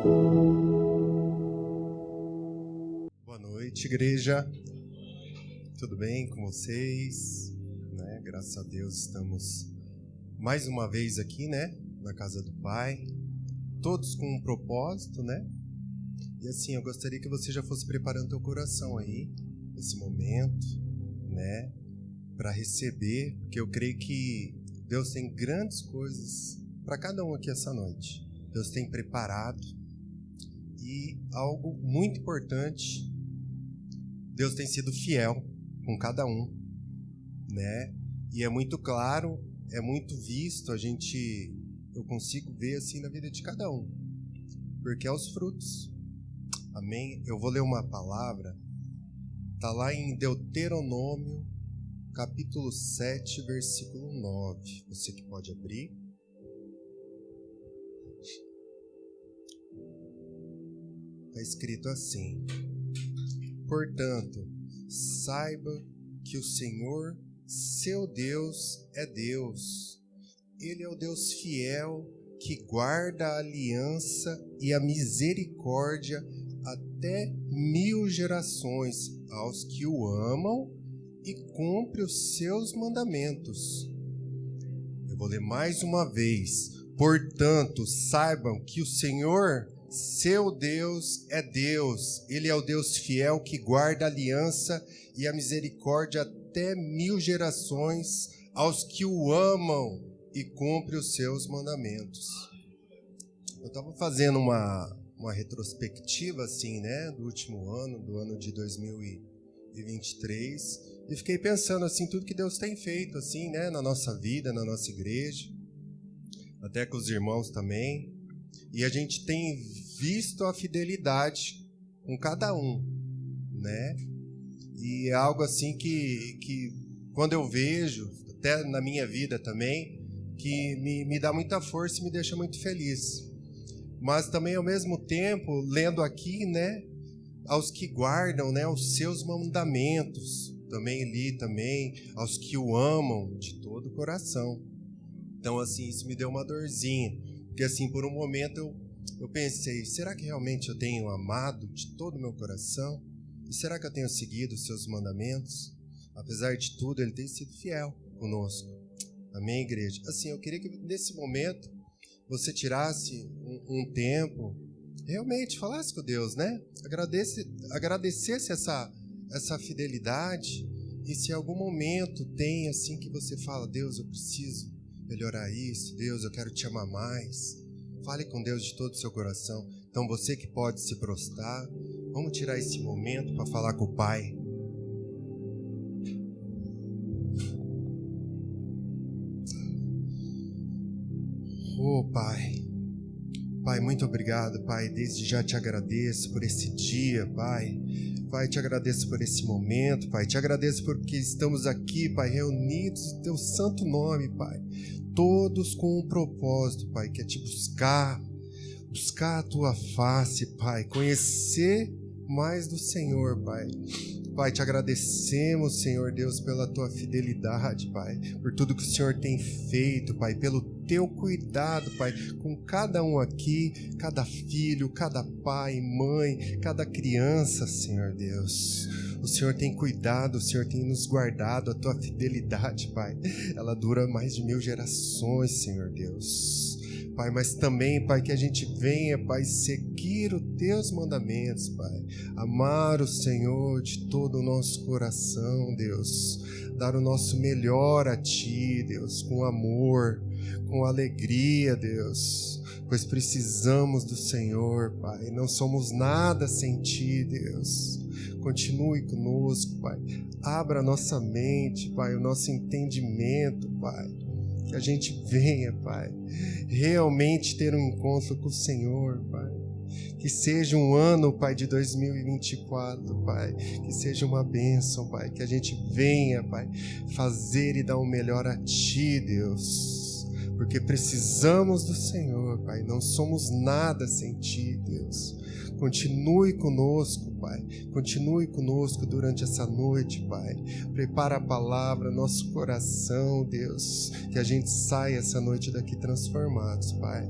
Boa noite, igreja. Tudo bem com vocês? Graças a Deus estamos mais uma vez aqui, na casa do Pai, todos com um propósito, E assim, eu gostaria que você já fosse preparando teu coração aí, nesse momento, para receber, porque eu creio que Deus tem grandes coisas para cada um aqui essa noite. Deus tem preparado e algo muito importante, Deus tem sido fiel com cada um, E é muito claro, é muito visto, eu consigo ver assim na vida de cada um, porque é os frutos. Amém? Eu vou ler uma palavra, está lá em Deuteronômio, capítulo 7, versículo 9. Você que pode abrir. Está escrito assim: portanto, saiba que o Senhor, seu Deus, é Deus. Ele é o Deus fiel que guarda a aliança e a misericórdia até 1000 gerações aos que o amam e cumpre os seus mandamentos. Eu vou ler mais uma vez. Portanto, saibam que o Senhor, seu Deus, é Deus. Ele é o Deus fiel que guarda a aliança e a misericórdia até 1000 gerações aos que o amam e cumpre os seus mandamentos. Eu estava fazendo uma retrospectiva assim, do último ano, do ano de 2023, e fiquei pensando assim, tudo que Deus tem feito assim, na nossa vida, na nossa igreja, até com os irmãos também, e a gente tem visto a fidelidade com cada um, E é algo assim que quando eu vejo, até na minha vida também, que me dá muita força e me deixa muito feliz. Mas também, ao mesmo tempo, lendo aqui, aos que guardam, os seus mandamentos, também li também, aos que o amam de todo o coração. Então, assim, isso me deu uma dorzinha, porque assim, por um momento eu pensei, será que realmente eu tenho amado de todo o meu coração? E será que eu tenho seguido os seus mandamentos? Apesar de tudo, Ele tem sido fiel conosco. Amém, igreja? Assim, eu queria que nesse momento você tirasse um tempo, realmente falasse com Deus, agradecesse essa fidelidade. E se em algum momento tem assim que você fala, Deus, eu preciso melhorar isso, Deus, eu quero te amar mais, fale com Deus de todo o seu coração. Então você que pode se prostrar, vamos tirar esse momento para falar com o Pai. Oh, Pai, muito obrigado, Pai, desde já te agradeço por esse dia, Pai, te agradeço por esse momento, Pai, te agradeço porque estamos aqui, Pai, reunidos em Teu santo nome, Pai, todos com um propósito, Pai, que é te buscar a Tua face, Pai, conhecer mais do Senhor, Pai. Pai, te agradecemos, Senhor Deus, pela Tua fidelidade, Pai, por tudo que o Senhor tem feito, Pai, pelo Teu cuidado, Pai, com cada um aqui, cada filho, cada pai, mãe, cada criança, Senhor Deus. O Senhor tem cuidado, o Senhor tem nos guardado, a Tua fidelidade, Pai, ela dura mais de 1000 gerações, Senhor Deus. Pai, mas também, Pai, que a gente venha, Pai, seguir os Teus mandamentos, Pai, amar o Senhor de todo o nosso coração, Deus, dar o nosso melhor a Ti, Deus, com amor, com alegria, Deus, pois precisamos do Senhor, Pai, não somos nada sem Ti, Deus. Continue conosco, Pai, abra a nossa mente, Pai, o nosso entendimento, Pai, que a gente venha, Pai, realmente ter um encontro com o Senhor, Pai. Que seja um ano, Pai, de 2024, Pai. Que seja uma bênção, Pai. Que a gente venha, Pai, fazer e dar o melhor a Ti, Deus. porque precisamos do Senhor, Pai. Não somos nada sem Ti, Deus. Continue conosco, Pai. Continue conosco durante essa noite, Pai. Prepara a palavra, nosso coração, Deus. Que a gente saia essa noite daqui transformados, Pai.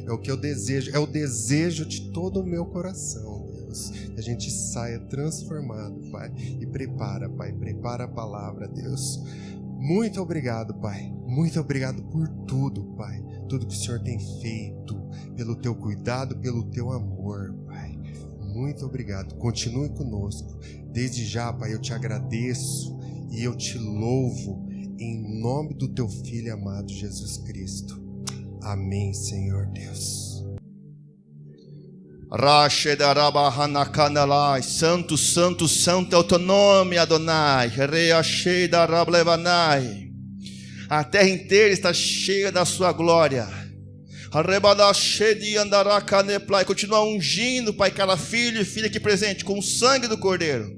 É o que eu desejo, é o desejo de todo o meu coração, Deus. Que a gente saia transformado, Pai. E prepara, Pai. Prepara a palavra, Deus. Muito obrigado, Pai. Muito obrigado por tudo, Pai. Tudo que o Senhor tem feito. Pelo Teu cuidado, pelo Teu amor, Pai. Muito obrigado. Continue conosco. Desde já, Pai, eu Te agradeço e eu Te louvo em nome do Teu Filho amado Jesus Cristo. Amém, Senhor Deus. Santo, santo, santo é o Teu nome, Adonai. A terra inteira está cheia da Sua glória. Continua ungindo, Pai, cada filho e filha aqui presente com o sangue do Cordeiro,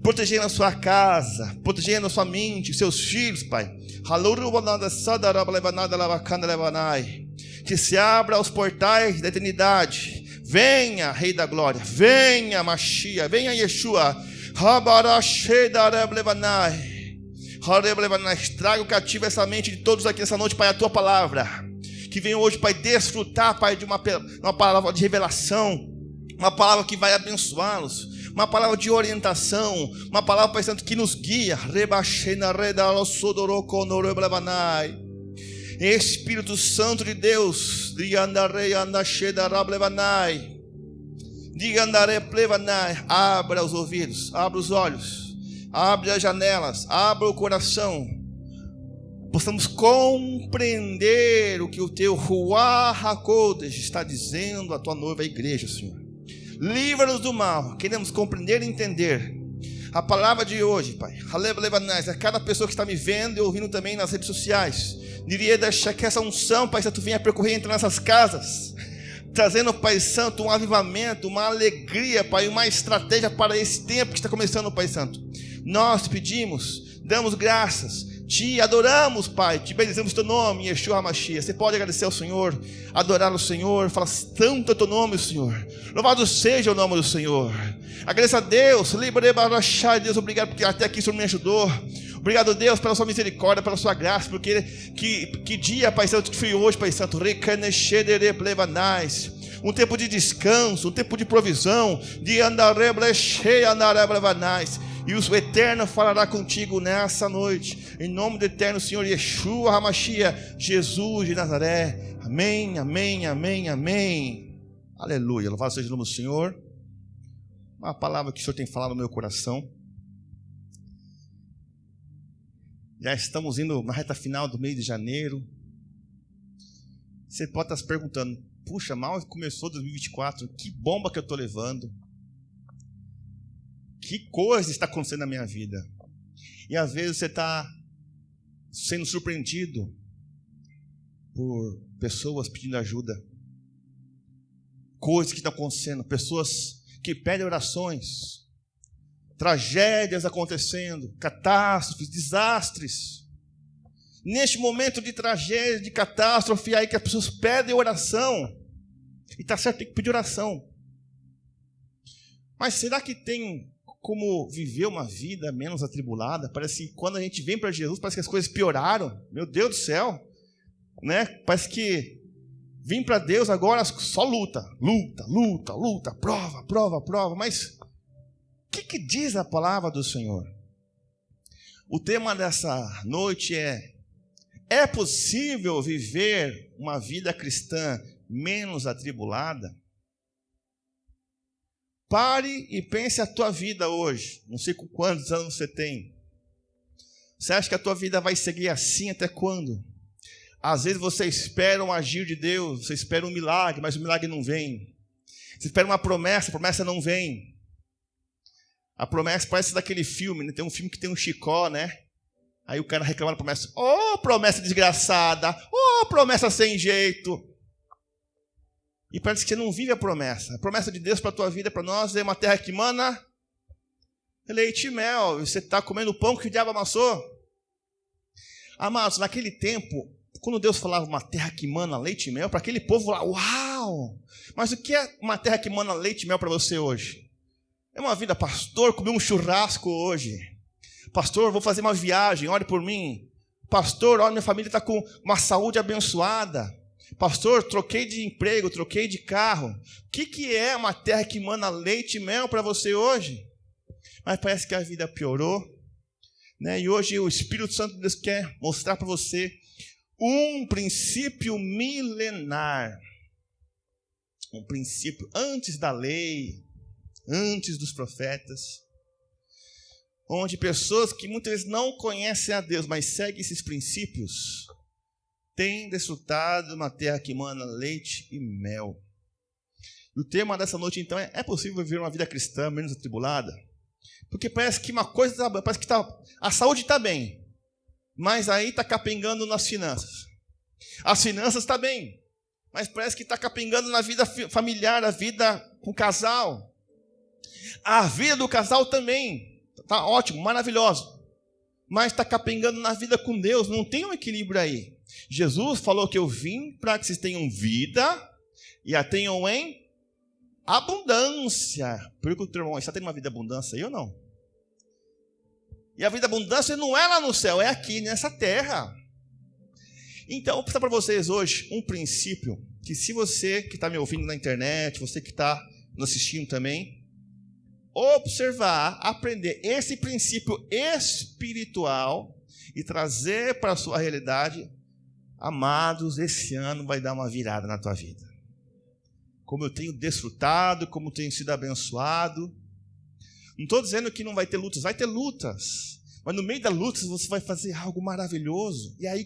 protegendo a sua casa, protegendo a sua mente, seus filhos, Pai. Que se abra os portais da eternidade. Venha, Rei da Glória, venha, Mashiach, venha, Yeshua. Traga o cativo essa mente de todos aqui nessa noite, Pai, a Tua palavra. Que venham hoje, Pai, desfrutar, Pai, de uma palavra de revelação, uma palavra que vai abençoá-los, uma palavra de orientação, uma palavra, Pai Santo, que nos guia. Espírito Santo de Deus, abra os ouvidos, abra os olhos, abre as janelas, abra o coração, possamos compreender o que o Teu Ruach HaKodesh está dizendo à Tua noiva, a igreja, Senhor. Livra-nos do mal, queremos compreender e entender a palavra de hoje, Pai. A cada pessoa que está me vendo e ouvindo também nas redes sociais, diria deixar que essa unção, Pai Santo, venha percorrer entre nossas casas, trazendo, Pai Santo, um avivamento, uma alegria, Pai, uma estratégia para esse tempo que está começando, Pai Santo. Nós pedimos, damos graças, Te adoramos, Pai, Te bendizemos Teu nome, Yeshua HaMashiach. Você pode agradecer ao Senhor, adorar o Senhor, falar tanto é Teu nome, Senhor. Louvado seja o nome do Senhor. Agradeça a Deus, Deus, obrigado porque até aqui o Senhor me ajudou. Obrigado, Deus, pela Sua misericórdia, pela Sua graça, porque que dia, Pai Santo, que foi hoje, Pai Santo. Um tempo de descanso, um tempo de provisão, de e o Eterno falará contigo nessa noite, em nome do Eterno Senhor Yeshua HaMashiach, Jesus de Nazaré. Amém, amém, amém, amém. Aleluia, louvado seja o nome do Senhor. Uma palavra que o Senhor tem falado no meu coração. Já estamos indo na reta final do mês de janeiro. Você pode estar se perguntando, puxa, mal começou 2024, que bomba que eu estou levando. Que coisa está acontecendo na minha vida? E às vezes você está sendo surpreendido por pessoas pedindo ajuda. Coisas que estão acontecendo, pessoas que pedem orações, tragédias acontecendo, catástrofes, desastres. Neste momento de tragédia, de catástrofe, aí que as pessoas pedem oração. E está certo, tem que pedir oração. Mas será que tem como viver uma vida menos atribulada? Parece que quando a gente vem para Jesus, parece que as coisas pioraram. Meu Deus do céu, né? Parece que vim para Deus agora só luta, prova. Mas o que diz a palavra do Senhor? O tema dessa noite é possível viver uma vida cristã menos atribulada? Pare e pense a tua vida hoje. Não sei com quantos anos você tem. Você acha que a tua vida vai seguir assim até quando? Às vezes você espera um agir de Deus, você espera um milagre, mas o milagre não vem. Você espera uma promessa, a promessa não vem. A promessa parece daquele filme, né? Tem um filme que tem um chicó, né? Aí o cara reclama da promessa. Oh, promessa desgraçada! Oh, promessa sem jeito! E parece que você não vive a promessa. A promessa de Deus para a tua vida, para nós, é uma terra que mana leite e mel. E você está comendo o pão que o diabo amassou. Amados, naquele tempo, Quando Deus falava uma terra que mana leite e mel, para aquele povo lá, uau! Mas o que é uma terra que mana leite e mel para você hoje? É uma vida, pastor, comer um churrasco hoje. Pastor, vou fazer uma viagem, ore por mim. Pastor, olha, minha família está com uma saúde abençoada. Pastor, troquei de emprego, troquei de carro. O que é uma terra que mana leite e mel para você hoje? Mas parece que a vida piorou, né? E hoje o Espírito Santo de Deus quer mostrar para você um princípio milenar. Um princípio antes da lei, antes dos profetas, onde pessoas que muitas vezes não conhecem a Deus, mas seguem esses princípios, têm desfrutado de uma terra que mana leite e mel. E o tema dessa noite, então, é possível viver uma vida cristã menos atribulada? Porque parece que uma coisa, parece que a saúde está bem, mas aí está capengando nas finanças. As finanças estão bem, mas parece que está capengando na vida familiar, a vida com o casal. A vida do casal também está ótimo, maravilhoso, mas está capengando na vida com Deus, não tem um equilíbrio aí. Jesus falou que eu vim para que vocês tenham vida e a tenham em abundância. Pergunta para o irmão, está tendo uma vida de abundância aí ou não? E a vida de abundância não é lá no céu, é aqui nessa terra. Então, eu vou passar para vocês hoje um princípio que, se você que está me ouvindo na internet, você que está nos assistindo também, observar, aprender esse princípio espiritual e trazer para a sua realidade, amados, esse ano vai dar uma virada na tua vida. Como eu tenho desfrutado, como tenho sido abençoado. Não estou dizendo que não vai ter lutas, vai ter lutas. Mas no meio das lutas você vai fazer algo maravilhoso. E aí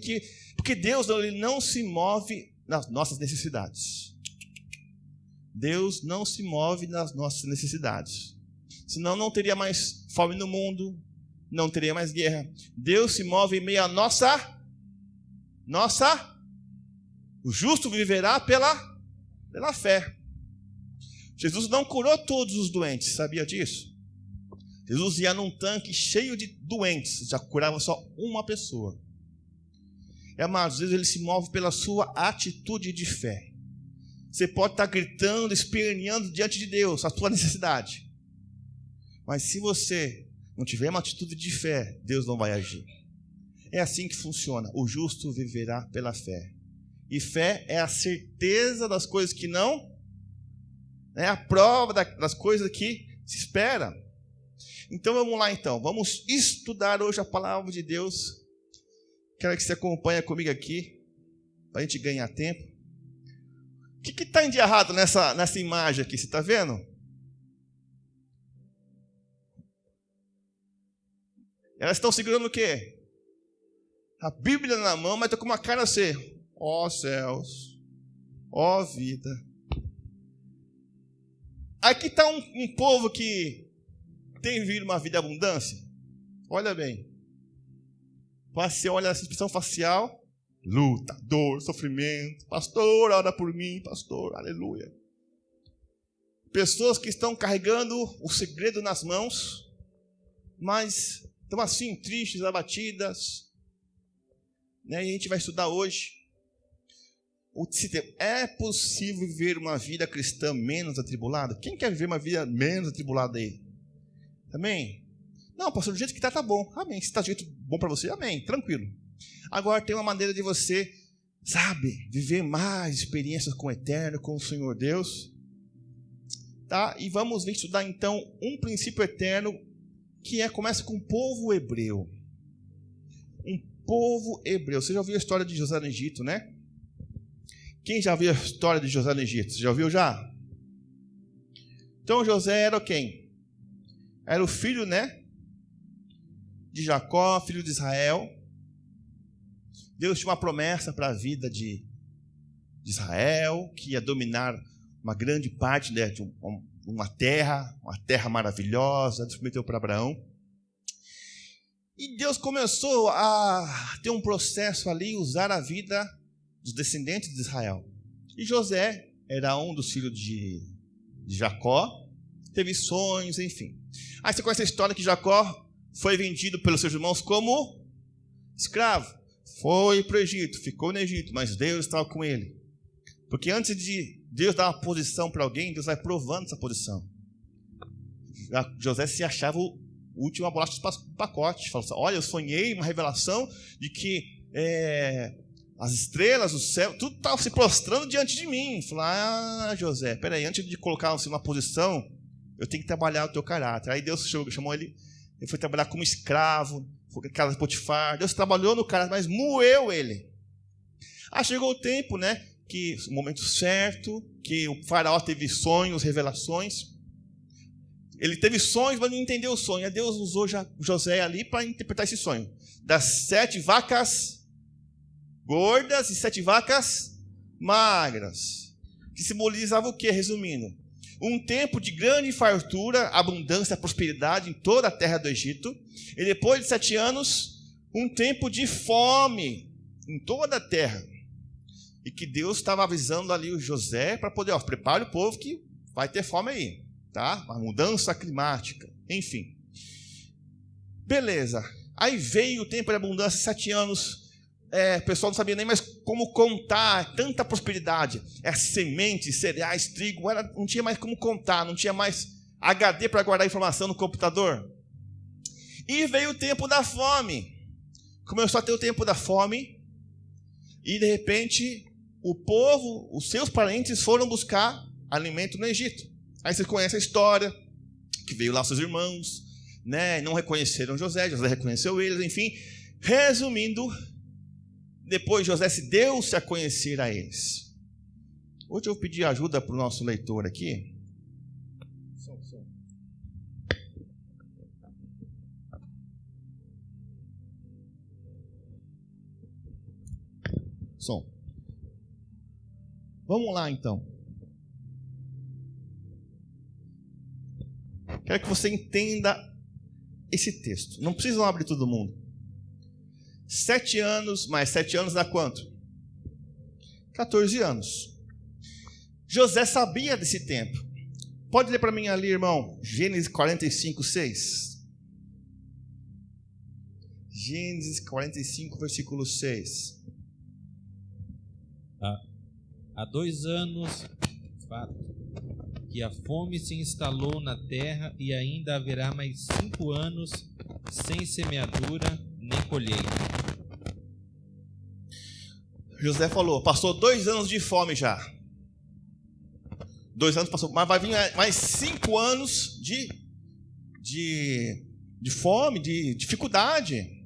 porque Deus ele não se move nas nossas necessidades. Deus não se move nas nossas necessidades. Senão não teria mais fome no mundo, não teria mais guerra. Deus se move em meio à nossa. O justo viverá pela fé. Jesus não curou todos os doentes, sabia disso? Jesus ia num tanque cheio de doentes, já curava só uma pessoa. Mas às vezes ele se move pela sua atitude de fé. Você pode estar gritando, esperneando diante de Deus a sua necessidade. Mas se você não tiver uma atitude de fé, Deus não vai agir. É assim que funciona. O justo viverá pela fé. E fé é a certeza das coisas que não, é a prova das coisas que se espera. Então vamos lá então, vamos estudar hoje a palavra de Deus. Quero que você acompanhe comigo aqui, para a gente ganhar tempo. O que está de errado nessa imagem aqui, você está vendo? Elas estão segurando o quê? A Bíblia na mão, mas estão com uma cara assim, ó céus, ó vida. Aqui está um povo que tem vivido uma vida de abundância. Olha bem. Você olha essa expressão facial, luta, dor, sofrimento. Pastor, ora por mim, pastor, aleluia. Pessoas que estão carregando o segredo nas mãos, mas estão assim, tristes, abatidas. Né? E a gente vai estudar hoje. É possível viver uma vida cristã menos atribulada? Quem quer viver uma vida menos atribulada aí? Amém? Não, pastor, do jeito que está bom. Amém. Se está do jeito bom para você, amém. Tranquilo. Agora tem uma maneira de você, viver mais experiências com o Eterno, com o Senhor Deus. Tá? E vamos estudar então um princípio eterno que começa com o povo hebreu. Um povo hebreu. Você já ouviu a história de José no Egito, né? Quem já viu a história de José no Egito? Você já ouviu já? Então José era quem? Era o filho, né? De Jacó, filho de Israel. Deus tinha uma promessa para a vida de Israel, que ia dominar uma grande parte de uma terra maravilhosa. Deus prometeu para Abraão. E Deus começou a ter um processo ali, usar a vida dos descendentes de Israel. E José era um dos filhos de Jacó, teve sonhos, enfim. Aí você conhece a história que Jacó foi vendido pelos seus irmãos como escravo. Foi para o Egito, ficou no Egito, mas Deus estava com ele. Porque antes de Deus dar uma posição para alguém, Deus vai provando essa posição. José se achava o último bolacha do pacote. Falou assim, olha, eu sonhei uma revelação de que as estrelas, o céu, tudo estava se prostrando diante de mim. Falou, José, peraí, antes de colocar você numa posição, eu tenho que trabalhar o teu caráter. Aí Deus chamou ele foi trabalhar como escravo, foi na casa de Potifar. Deus trabalhou no caráter, mas moeu ele. Chegou o tempo, né, que o momento certo, que o faraó teve sonhos, revelações. Ele teve sonhos, mas não entendeu o sonho. Aí Deus usou José ali para interpretar esse sonho. Das 7 vacas gordas e 7 vacas magras. Que simbolizava o quê? Resumindo, um tempo de grande fartura, abundância, prosperidade em toda a terra do Egito. E depois de 7 anos, um tempo de fome em toda a terra. E que Deus estava avisando ali o José para poder, prepare o povo que vai ter fome aí. Tá? Uma mudança climática, enfim. Beleza. Aí veio o tempo de abundância, 7 anos. O pessoal não sabia nem mais como contar tanta prosperidade. Sementes, cereais, trigo, não tinha mais como contar, não tinha mais HD para guardar informação no computador. E veio o tempo da fome. Começou a ter o tempo da fome. E de repente, o povo, os seus parentes foram buscar alimento no Egito. Aí você conhece a história, que veio lá seus irmãos, né? Não reconheceram José reconheceu eles, enfim. Resumindo, depois José se deu-se a conhecer a eles. Hoje eu vou pedir ajuda para o nosso leitor aqui. Som. Vamos lá, então. Quero que você entenda esse texto. Não precisam abrir todo mundo. 7 anos, mais 7 anos dá quanto? 14 anos. José sabia desse tempo. Pode ler para mim ali, irmão. Gênesis 45, 6. Gênesis 45, versículo 6. Há 2 anos, fato, que a fome se instalou na terra e ainda haverá mais 5 anos sem semeadura nem colheita. José falou, passou 2 anos de fome já. 2 anos passou, mas vai vir mais 5 anos de fome, de dificuldade.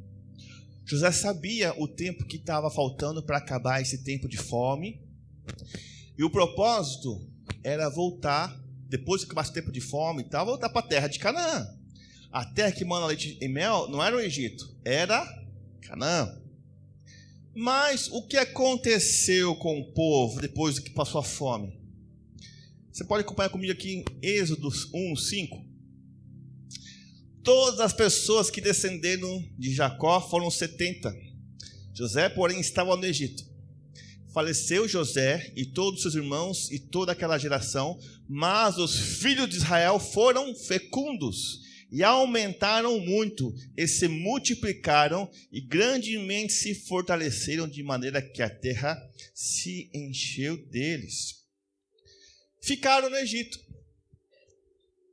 José sabia o tempo que estava faltando para acabar esse tempo de fome. E o propósito era voltar, depois que acabasse o tempo de fome e tal, voltar para a terra de Canaã. A terra que manda leite e mel não era o Egito, era Canaã. Mas o que aconteceu com o povo depois que passou a fome? Você pode acompanhar comigo aqui em Êxodo 1, 5. Todas as pessoas que descenderam de Jacó foram 70. José, porém, estava no Egito. Faleceu José e todos seus irmãos e toda aquela geração, mas os filhos de Israel foram fecundos e aumentaram muito, e se multiplicaram e grandemente se fortaleceram, de maneira que a terra se encheu deles. Ficaram no Egito,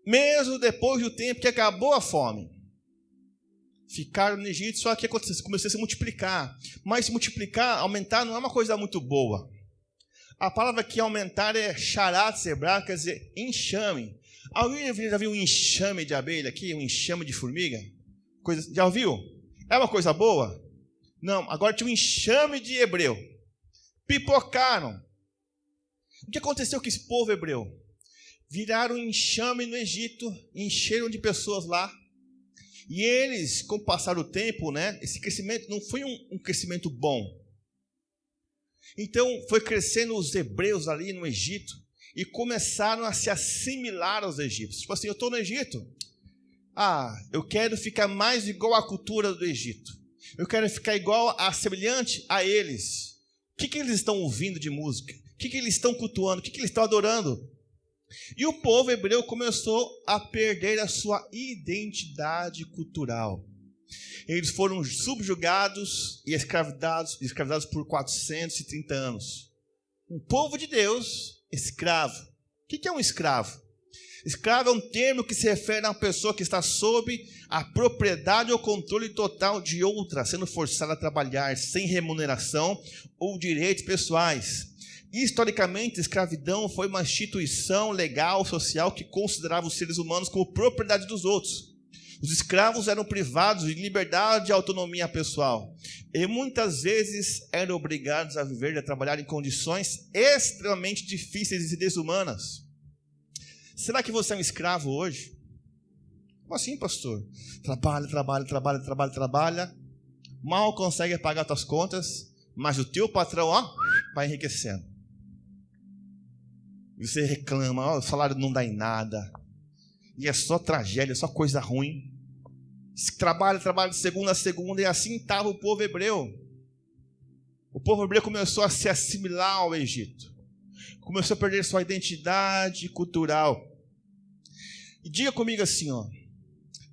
mesmo depois do tempo que acabou a fome. Ficaram no Egito, só que aconteceu, começou a se multiplicar. Mas se multiplicar, aumentar, não é uma coisa muito boa. A palavra que aumentar é charat hebraico, quer dizer enxame. Alguém já viu um enxame de abelha aqui? Um enxame de formiga? Já ouviu? É uma coisa boa? Não, agora tinha um enxame de hebreu. Pipocaram. O que aconteceu com esse povo hebreu? Viraram um enxame no Egito, encheram de pessoas lá. E eles, com o passar do tempo, né, esse crescimento não foi um crescimento bom. Então, foi crescendo os hebreus ali no Egito e começaram a se assimilar aos egípcios. Tipo assim, eu estou no Egito. Eu quero ficar mais igual à cultura do Egito. Eu quero ficar igual, semelhante a eles. O que eles estão ouvindo de música? O que eles estão cultuando? O que eles estão adorando? E o povo hebreu começou a perder a sua identidade cultural. Eles foram subjugados e escravizados por 430 anos. Um povo de Deus, escravo. O que é um escravo? Escravo é um termo que se refere a uma pessoa que está sob a propriedade ou controle total de outra, sendo forçada a trabalhar sem remuneração ou direitos pessoais. Historicamente, a escravidão foi uma instituição legal, social, que considerava os seres humanos como propriedade dos outros. Os escravos eram privados de liberdade e autonomia pessoal. E muitas vezes eram obrigados a viver e a trabalhar em condições extremamente difíceis e desumanas. Será que você é um escravo hoje? Como assim, pastor? Trabalha. Mal consegue pagar suas contas, mas o teu patrão, vai enriquecendo. E você reclama, o salário não dá em nada. E é só tragédia, é só coisa ruim. Trabalha de segunda a segunda, e assim estava o povo hebreu. O povo hebreu começou a se assimilar ao Egito. Começou a perder sua identidade cultural. E diga comigo assim,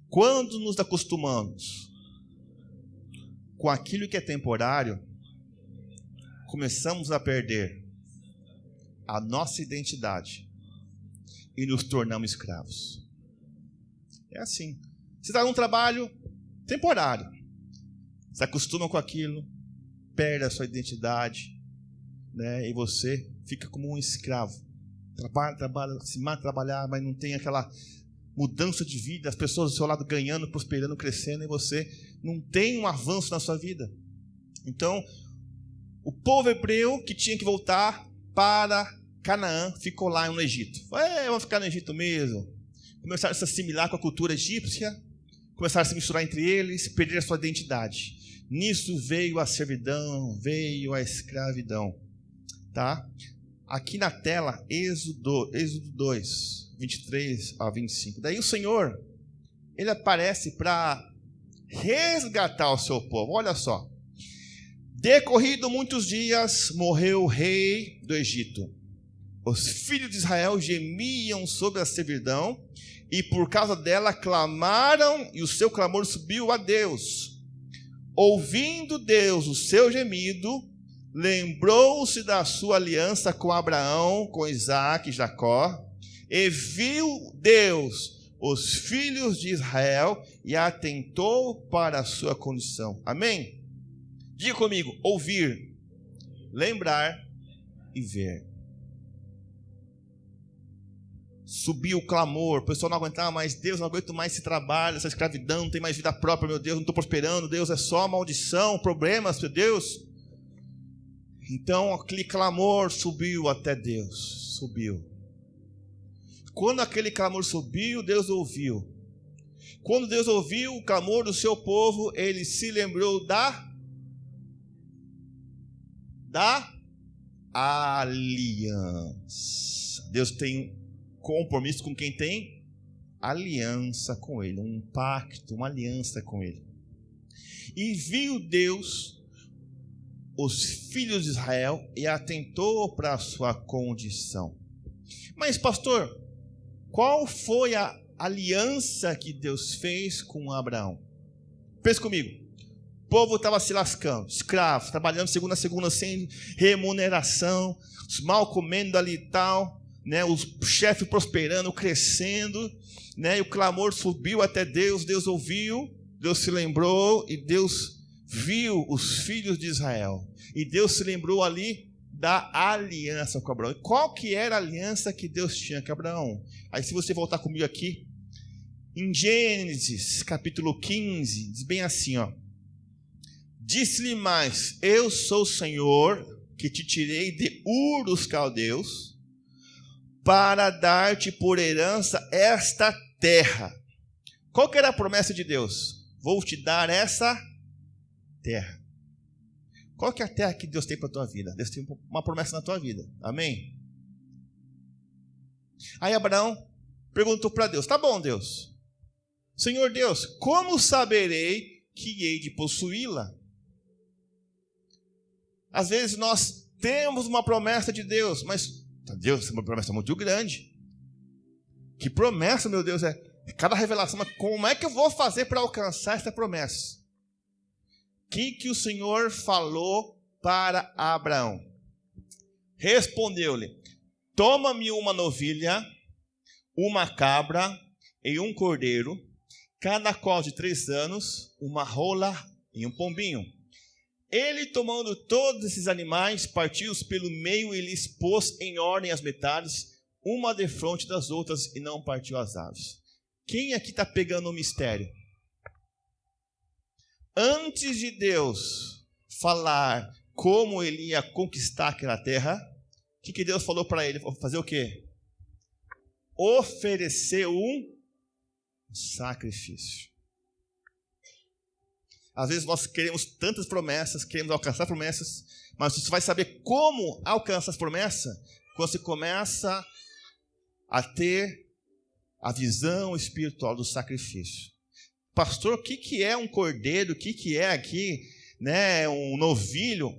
quando nos acostumamos com aquilo que é temporário, começamos a perder a nossa identidade e nos tornamos escravos. É assim. Você está num trabalho temporário, se acostuma com aquilo, perde a sua identidade, né? E você fica como um escravo. Trabalha, se mata trabalhar, mas não tem aquela mudança de vida, as pessoas do seu lado ganhando, prosperando, crescendo, e você não tem um avanço na sua vida. Então, o povo hebreu que tinha que voltar para Canaã ficou lá no Egito. Vamos ficar no Egito mesmo. Começaram a se assimilar com a cultura egípcia, começaram a se misturar entre eles, perderam a sua identidade. Nisso veio a servidão, veio a escravidão. Tá? Aqui na tela, Êxodo 2, 23 a 25. Daí o Senhor, ele aparece para resgatar o seu povo. Olha só. Decorrido muitos dias, morreu o rei do Egito. Os filhos de Israel gemiam sobre a servidão, e por causa dela clamaram, e o seu clamor subiu a Deus. Ouvindo Deus o seu gemido, lembrou-se da sua aliança com Abraão, com Isaac e Jacó, e viu Deus os filhos de Israel e atentou para a sua condição. Amém? Diga comigo: ouvir, lembrar e ver. Subiu o clamor, o pessoal não aguentava mais. Deus, não aguento mais esse trabalho, essa escravidão, não tem mais vida própria, meu Deus, não estou prosperando, Deus, é só maldição, problemas, meu Deus. Então aquele clamor subiu até Deus, subiu. Quando aquele clamor subiu, Deus ouviu. Quando Deus ouviu o clamor do seu povo, ele se lembrou da aliança. Deus tem compromisso com quem tem aliança com ele, um pacto, uma aliança com ele. E viu Deus os filhos de Israel e atentou para a sua condição. Mas pastor, qual foi a aliança que Deus fez com Abraão? Pensa comigo. O povo estava se lascando, escravo, trabalhando segunda a segunda sem remuneração, os mal comendo ali e tal, né? O chefe prosperando, crescendo, né? E o clamor subiu até Deus, Deus ouviu, Deus se lembrou e Deus viu os filhos de Israel. E Deus se lembrou ali da aliança com Abraão. E qual que era a aliança que Deus tinha com Abraão? Aí se você voltar comigo aqui, em Gênesis capítulo 15, diz bem assim, disse-lhe mais: eu sou o Senhor que te tirei de Ur dos Caldeus para dar-te por herança esta terra. Qual que era a promessa de Deus? Vou te dar essa terra. Qual que é a terra que Deus tem para a tua vida? Deus tem uma promessa na tua vida. Amém? Aí Abraão perguntou para Deus: tá bom, Deus. Senhor Deus, como saberei que hei de possuí-la? Às vezes nós temos uma promessa de Deus, mas Deus, é uma promessa muito grande. Que promessa, meu Deus, é Cada revelação, mas como é que eu vou fazer para alcançar essa promessa? O que o Senhor falou para Abraão? Respondeu-lhe: toma-me uma novilha, uma cabra e um cordeiro, cada qual de 3 anos, uma rola e um pombinho. Ele, tomando todos esses animais, partiu-os pelo meio e lhes pôs em ordem as metades, uma defronte das outras, e não partiu as aves. Quem aqui está pegando o mistério? Antes de Deus falar como ele ia conquistar aquela terra, o que Deus falou para ele? Fazer o quê? Oferecer um sacrifício. Às vezes nós queremos tantas promessas, queremos alcançar promessas, mas você vai saber como alcançar as promessas quando você começa a ter a visão espiritual do sacrifício. Pastor, o que é um cordeiro? O que é aqui, né, um novilho?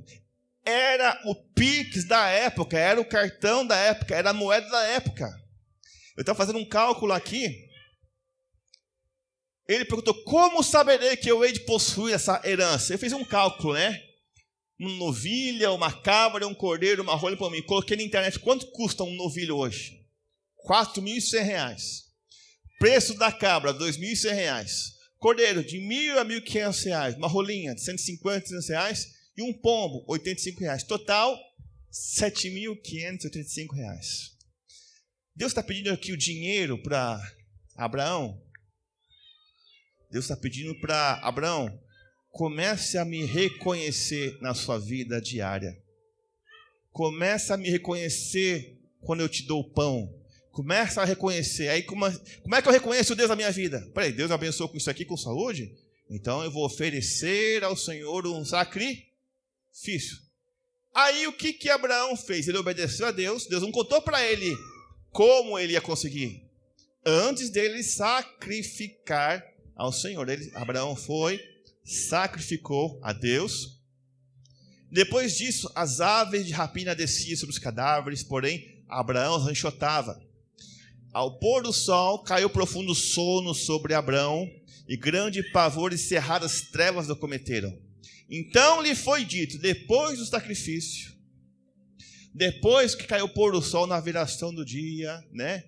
Era o Pix da época, era o cartão da época, era a moeda da época. Eu estava fazendo um cálculo aqui. Ele perguntou: como saberei que eu hei de possuir essa herança? Eu fiz um cálculo, né? Uma novilha, uma cabra, um cordeiro, uma rola para mim. Coloquei na internet: quanto custa um novilho hoje? R$4.100. Preço da cabra, R$2.100. Cordeiro, de R$1.000 a R$1.500. Uma rolinha, de R$150 a R$300. E um pombo, R$85. Total, R$7.585. Deus está pedindo aqui o dinheiro para Abraão. Deus está pedindo para Abraão: comece a me reconhecer na sua vida diária. Comece a me reconhecer quando eu te dou o pão. Começa a reconhecer. Aí como é que eu reconheço o Deus da minha vida? Peraí, Deus me abençoou com isso aqui, com saúde? Então eu vou oferecer ao Senhor um sacrifício. Aí o que Abraão fez? Ele obedeceu a Deus. Deus não contou para ele como ele ia conseguir. Antes dele sacrificar ao Senhor, Abraão foi, sacrificou a Deus. Depois disso, as aves de rapina desciam sobre os cadáveres, porém Abraão ranchotava. Ao pôr do sol, caiu profundo sono sobre Abraão, e grande pavor e cerradas trevas o acometeram. Então lhe foi dito, depois do sacrifício, depois que caiu o pôr do sol na viração do dia, né?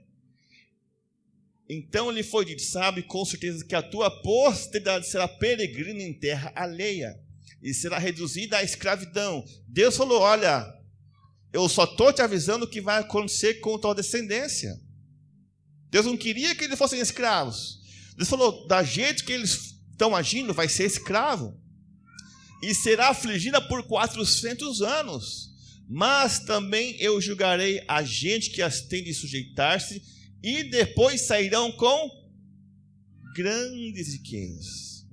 Então lhe foi dito: sabe com certeza que a tua posteridade será peregrina em terra alheia, e será reduzida à escravidão. Deus falou: olha, eu só estou te avisando o que vai acontecer com a tua descendência. Deus não queria que eles fossem escravos. Deus falou: da jeito que eles estão agindo, vai ser escravo. E será afligida por 400 anos. Mas também eu julgarei a gente que as tem de sujeitar-se, e depois sairão com grandes riquezas.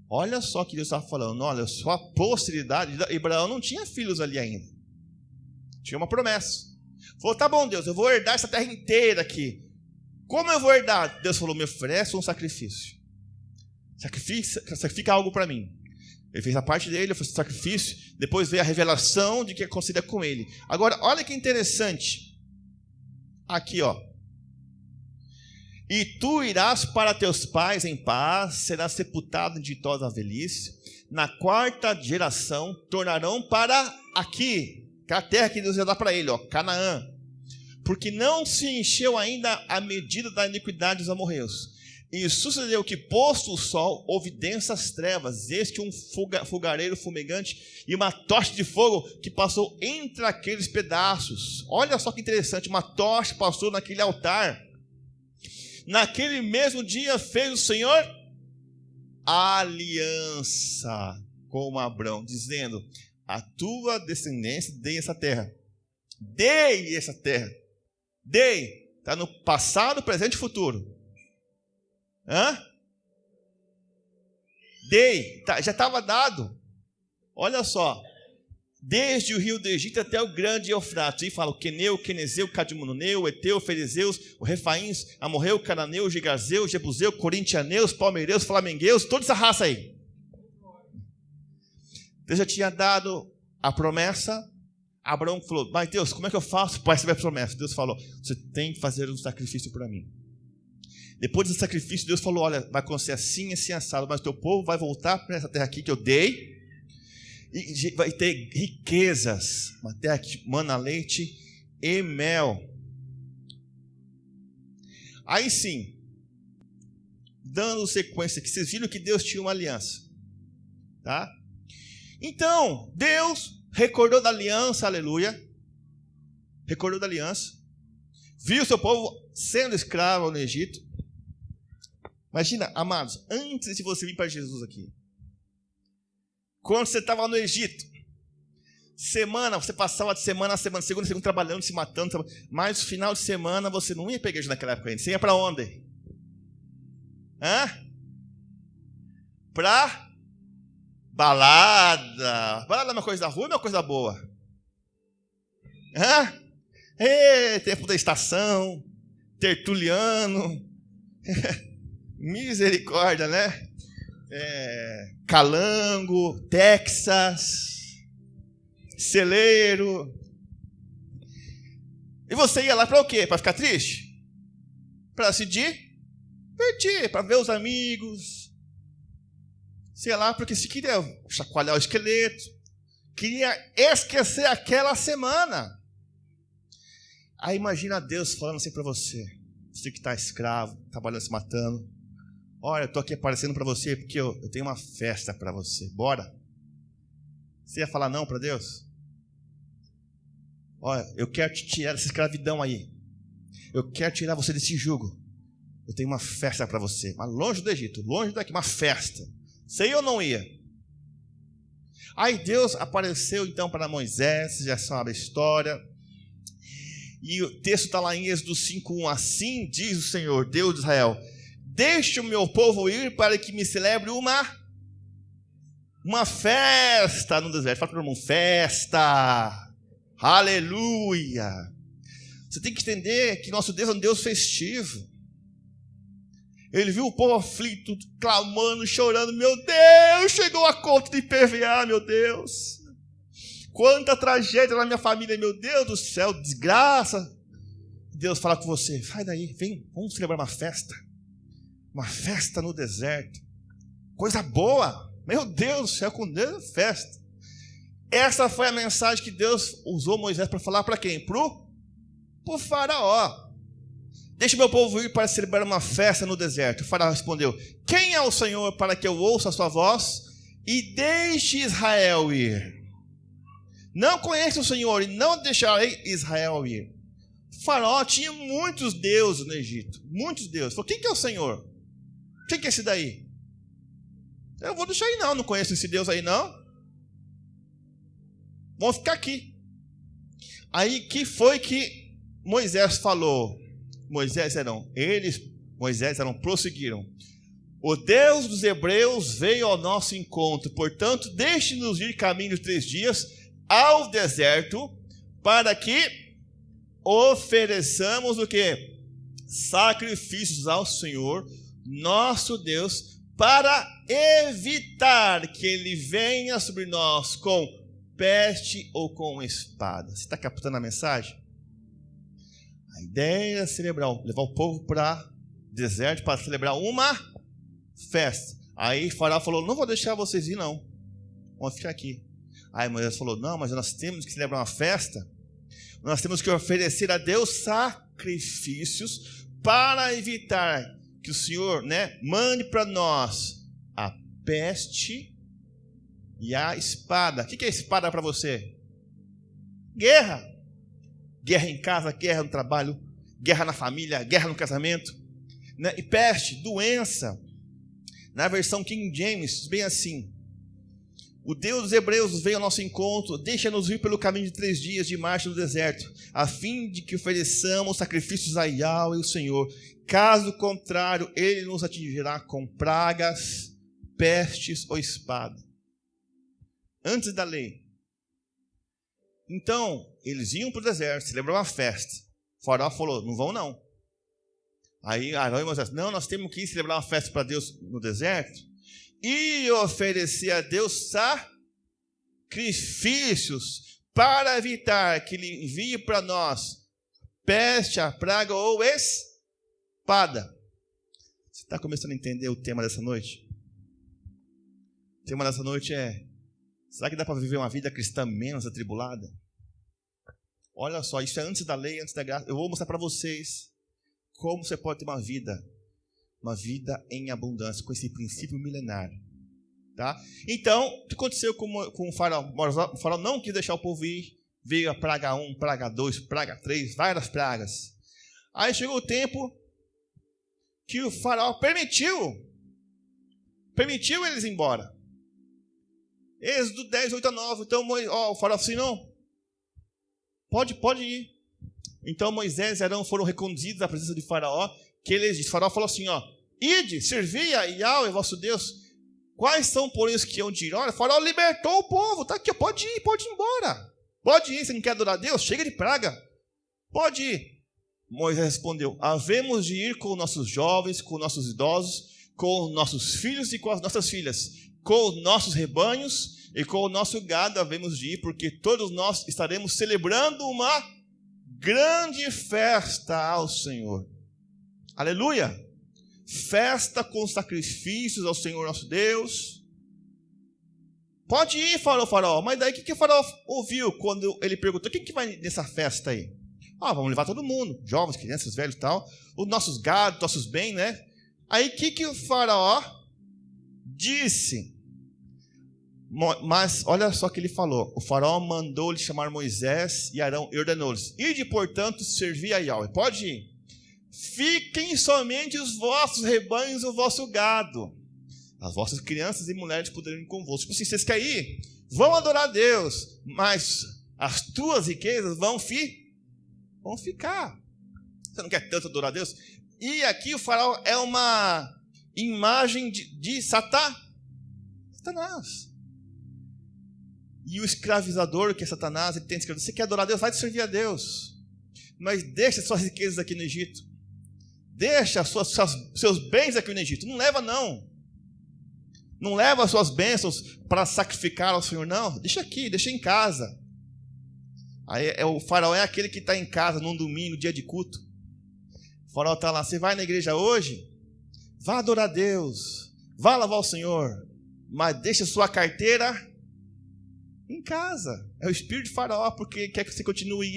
Olha só o que Deus estava falando. Olha, sua posteridade. Abraão não tinha filhos ali ainda. Tinha uma promessa. Falou: tá bom, Deus, eu vou herdar essa terra inteira aqui. Como eu vou herdar? Deus falou: me oferece um sacrifício. Sacrifica algo para mim. Ele fez a parte dele, eu fiz o sacrifício. Depois veio a revelação de que acontecia com ele. Agora, olha que interessante. Aqui, ó. E tu irás para teus pais em paz, serás sepultado em ditosa velhice. Na 4ª geração tornarão para aqui, que é a terra que Deus ia dar para ele, ó, Canaã. Porque não se encheu ainda a medida da iniquidade dos amorreus. E sucedeu que, posto o sol, houve densas trevas, este um fogareiro fumegante e uma tocha de fogo que passou entre aqueles pedaços. Olha só que interessante, uma tocha passou naquele altar. Naquele mesmo dia fez o Senhor aliança com Abraão, dizendo: a tua descendência dei essa terra. Dei essa terra. Dei. Está no passado, presente e futuro. Dei. Tá, já estava dado. Olha só. Desde o rio do Egito até o grande Eufrates. E fala: o Queneu, o Quenezeu, o Cadmoneu, o Eteu, o Ferezeus, o Refaíns, Amorreu, o Cananeu, o Gigarzeu, o Jebuseu, o Corintianeus, Palmeireus, Flamengueus, toda essa raça aí. Deus já tinha dado a promessa. Abraão falou: mas Deus, como é que eu faço para receber a promessa? Deus falou: você tem que fazer um sacrifício para mim. Depois desse sacrifício, Deus falou, olha, vai acontecer assim, assim, assado, mas o teu povo vai voltar para essa terra aqui que eu dei, e vai ter riquezas, uma terra que mana leite e mel. Aí sim, dando sequência aqui, vocês viram que Deus tinha uma aliança, tá? Então, Deus recordou da aliança, aleluia, recordou da aliança, viu o seu povo sendo escravo no Egito. Imagina, amados, antes de você vir para Jesus aqui, quando você estava no Egito, você passava de semana a semana, segunda, trabalhando, se matando, mas no final de semana você não ia para a igreja naquela época ainda. Você ia para onde? Para balada. Balada é uma coisa ruim ou é uma coisa boa? Tempo da estação, tertuliano, misericórdia, né? Calango, Texas, celeiro. E você ia lá para o quê? Para ficar triste? Para se divertir, para ver os amigos. Você ia lá porque se queria chacoalhar o esqueleto, queria esquecer aquela semana. Aí imagina Deus falando assim para você que está escravo, trabalhando, se matando. Olha, eu estou aqui aparecendo para você porque eu tenho uma festa para você. Bora? Você ia falar não para Deus? Olha, eu quero te tirar dessa escravidão aí. Eu quero tirar você desse jugo. Eu tenho uma festa para você. Mas longe do Egito, longe daqui, uma festa. Você ia ou não ia? Aí Deus apareceu então para Moisés, já sabe a história. E o texto está lá em Êxodo 5:1. Assim diz o Senhor, Deus de Israel: deixe o meu povo ir para que me celebre uma festa no deserto. Fala para o irmão, festa. Aleluia. Você tem que entender que nosso Deus é um Deus festivo. Ele viu o povo aflito, clamando, chorando. Meu Deus, chegou a conta de IPVA, meu Deus. Quanta tragédia na minha família, meu Deus do céu, desgraça. Deus fala com você, sai daí, vem, vamos celebrar uma festa. Uma festa no deserto. Coisa boa. Meu Deus do céu, com Deus, festa. Essa foi a mensagem que Deus usou Moisés para falar para quem? Pro faraó. Deixe meu povo ir para celebrar uma festa no deserto. O faraó respondeu: quem é o Senhor para que eu ouça a sua voz e deixe Israel ir? Não conheço o Senhor e não deixarei Israel ir. O faraó tinha muitos deuses no Egito. Muitos deuses. Falou: quem que é o Senhor? Quem que é esse daí? Eu não vou deixar aí não conheço esse Deus aí não. Vamos ficar aqui. Aí que foi que Moisés falou? Moisés prosseguiram. O Deus dos Hebreus veio ao nosso encontro, portanto, deixe-nos ir caminho de 3 dias ao deserto, para que ofereçamos o quê? Sacrifícios ao Senhor, nosso Deus, para evitar que Ele venha sobre nós com peste ou com espada. Você está captando a mensagem? A ideia é levar o povo para o deserto para celebrar uma festa. Aí Faraó falou: não vou deixar vocês ir não, vamos ficar aqui. Aí Moisés falou: não, mas nós temos que celebrar uma festa, nós temos que oferecer a Deus sacrifícios para evitar que o Senhor, mande para nós a peste e a espada. O que é espada para você? Guerra. Guerra em casa, guerra no trabalho, guerra na família, guerra no casamento, e peste, doença. Na versão King James, bem assim: o Deus dos Hebreus veio ao nosso encontro, deixa-nos vir pelo caminho de 3 dias de marcha no deserto, a fim de que ofereçamos sacrifícios a Yahweh, o Senhor. Caso contrário, Ele nos atingirá com pragas, pestes ou espada. Antes da lei. Então, eles iam para o deserto, celebrar uma festa. O faraó falou: não vão não. Aí Arão e Moisés: não, nós temos que ir celebrar uma festa para Deus no deserto e oferecer a Deus sacrifícios para evitar que Ele envie para nós peste, a praga ou espada. Você está começando a entender o tema dessa noite? O tema dessa noite é: será que dá para viver uma vida cristã menos atribulada? Olha só, isso é antes da lei, antes da graça. Eu vou mostrar para vocês como você pode ter uma vida em abundância, com esse princípio milenário. Tá? Então, o que aconteceu com o faraó? O faraó não quis deixar o povo ir. Veio a praga 1, praga 2, praga 3, várias pragas. Aí chegou o tempo que o faraó permitiu eles ir embora. Êxodo 10, 8 a 9. Então o faraó assim, não, pode ir. Então Moisés e Arão foram reconduzidos à presença de faraó, o faraó falou assim, ide, servi a Yahweh, vosso Deus. Quais são, porém, os que hão de ir? Olha, o faraó libertou o povo, tá aqui, pode ir embora. Pode ir, você não quer adorar a Deus? Chega de praga. Pode ir. Moisés respondeu, havemos de ir com nossos jovens, com nossos idosos, com nossos filhos e com as nossas filhas, com os nossos rebanhos e com o nosso gado havemos de ir, porque todos nós estaremos celebrando uma grande festa ao Senhor. Aleluia! Festa com sacrifícios ao Senhor nosso Deus. Pode ir, falou o faraó. Mas daí o que o faraó ouviu quando ele perguntou: quem que vai nessa festa aí? Vamos levar todo mundo, jovens, crianças, velhos e tal, os nossos gados, nossos bens, né? Aí o que o faraó disse? Mas olha só o que ele falou. O faraó mandou-lhe chamar Moisés e Arão e ordenou-lhes: ide, portanto, servir a Yahweh. Pode ir. Fiquem somente os vossos rebanhos e o vosso gado. As vossas crianças e mulheres poderão ir convosco. Tipo assim, vocês querem ir? Vão adorar a Deus, mas as tuas riquezas vão ficar. Você não quer tanto adorar a Deus? E aqui o faraó é uma imagem de Satanás. E o escravizador, que é Satanás, ele tem escravizado. Você quer adorar a Deus? Vai te servir a Deus. Mas deixa suas riquezas aqui no Egito. Deixa seus bens aqui no Egito. Não leva, não. Não leva as suas bênçãos para sacrificar ao Senhor, não. Deixa aqui, deixa em casa. Aí o faraó é aquele que está em casa num domingo, dia de culto. O faraó está lá: você vai na igreja hoje? Vá adorar a Deus. Vá louvar o Senhor. Mas deixa sua carteira em casa. É o espírito de faraó, porque quer que você continue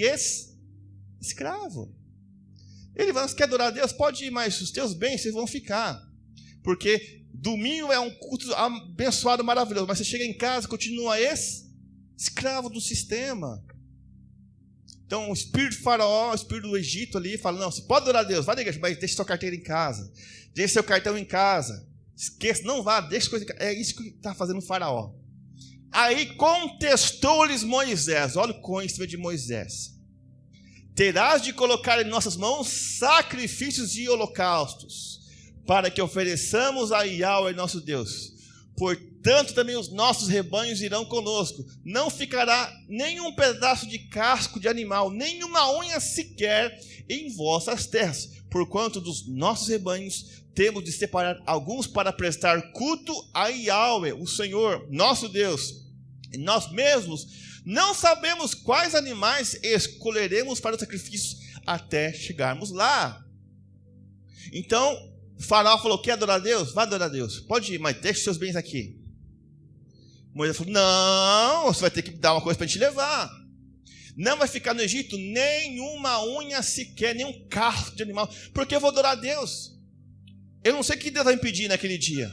escravo. Ele vai: você quer adorar a Deus? Pode ir, mas os teus bens vocês vão ficar. Porque domingo é um culto abençoado, maravilhoso, mas você chega em casa e continua escravo do sistema. Então o espírito de faraó, o espírito do Egito ali, fala: não, você pode adorar a Deus, vai na igreja, mas deixa sua carteira em casa. Deixa seu cartão em casa. Esqueça, não vá, deixa coisa em casa. É isso que está fazendo o faraó. Aí contestou-lhes Moisés. Olha o conhecimento de Moisés: terás de colocar em nossas mãos sacrifícios e holocaustos, para que ofereçamos a Yahweh nosso Deus. Portanto, também os nossos rebanhos irão conosco. Não ficará nenhum pedaço de casco de animal, nenhuma unha sequer em vossas terras, porquanto dos nossos rebanhos temos de separar alguns para prestar culto a Yahweh, o Senhor, nosso Deus. E nós mesmos não sabemos quais animais escolheremos para o sacrifício até chegarmos lá. Então, o faraó falou: quer adorar a Deus? Vai adorar a Deus. Pode ir, mas deixa os seus bens aqui. Moisés falou: não, você vai ter que dar uma coisa para a gente levar. Não vai ficar no Egito nenhuma unha sequer, nenhum casco de animal, porque eu vou adorar a Deus. Eu não sei o que Deus vai me pedir naquele dia.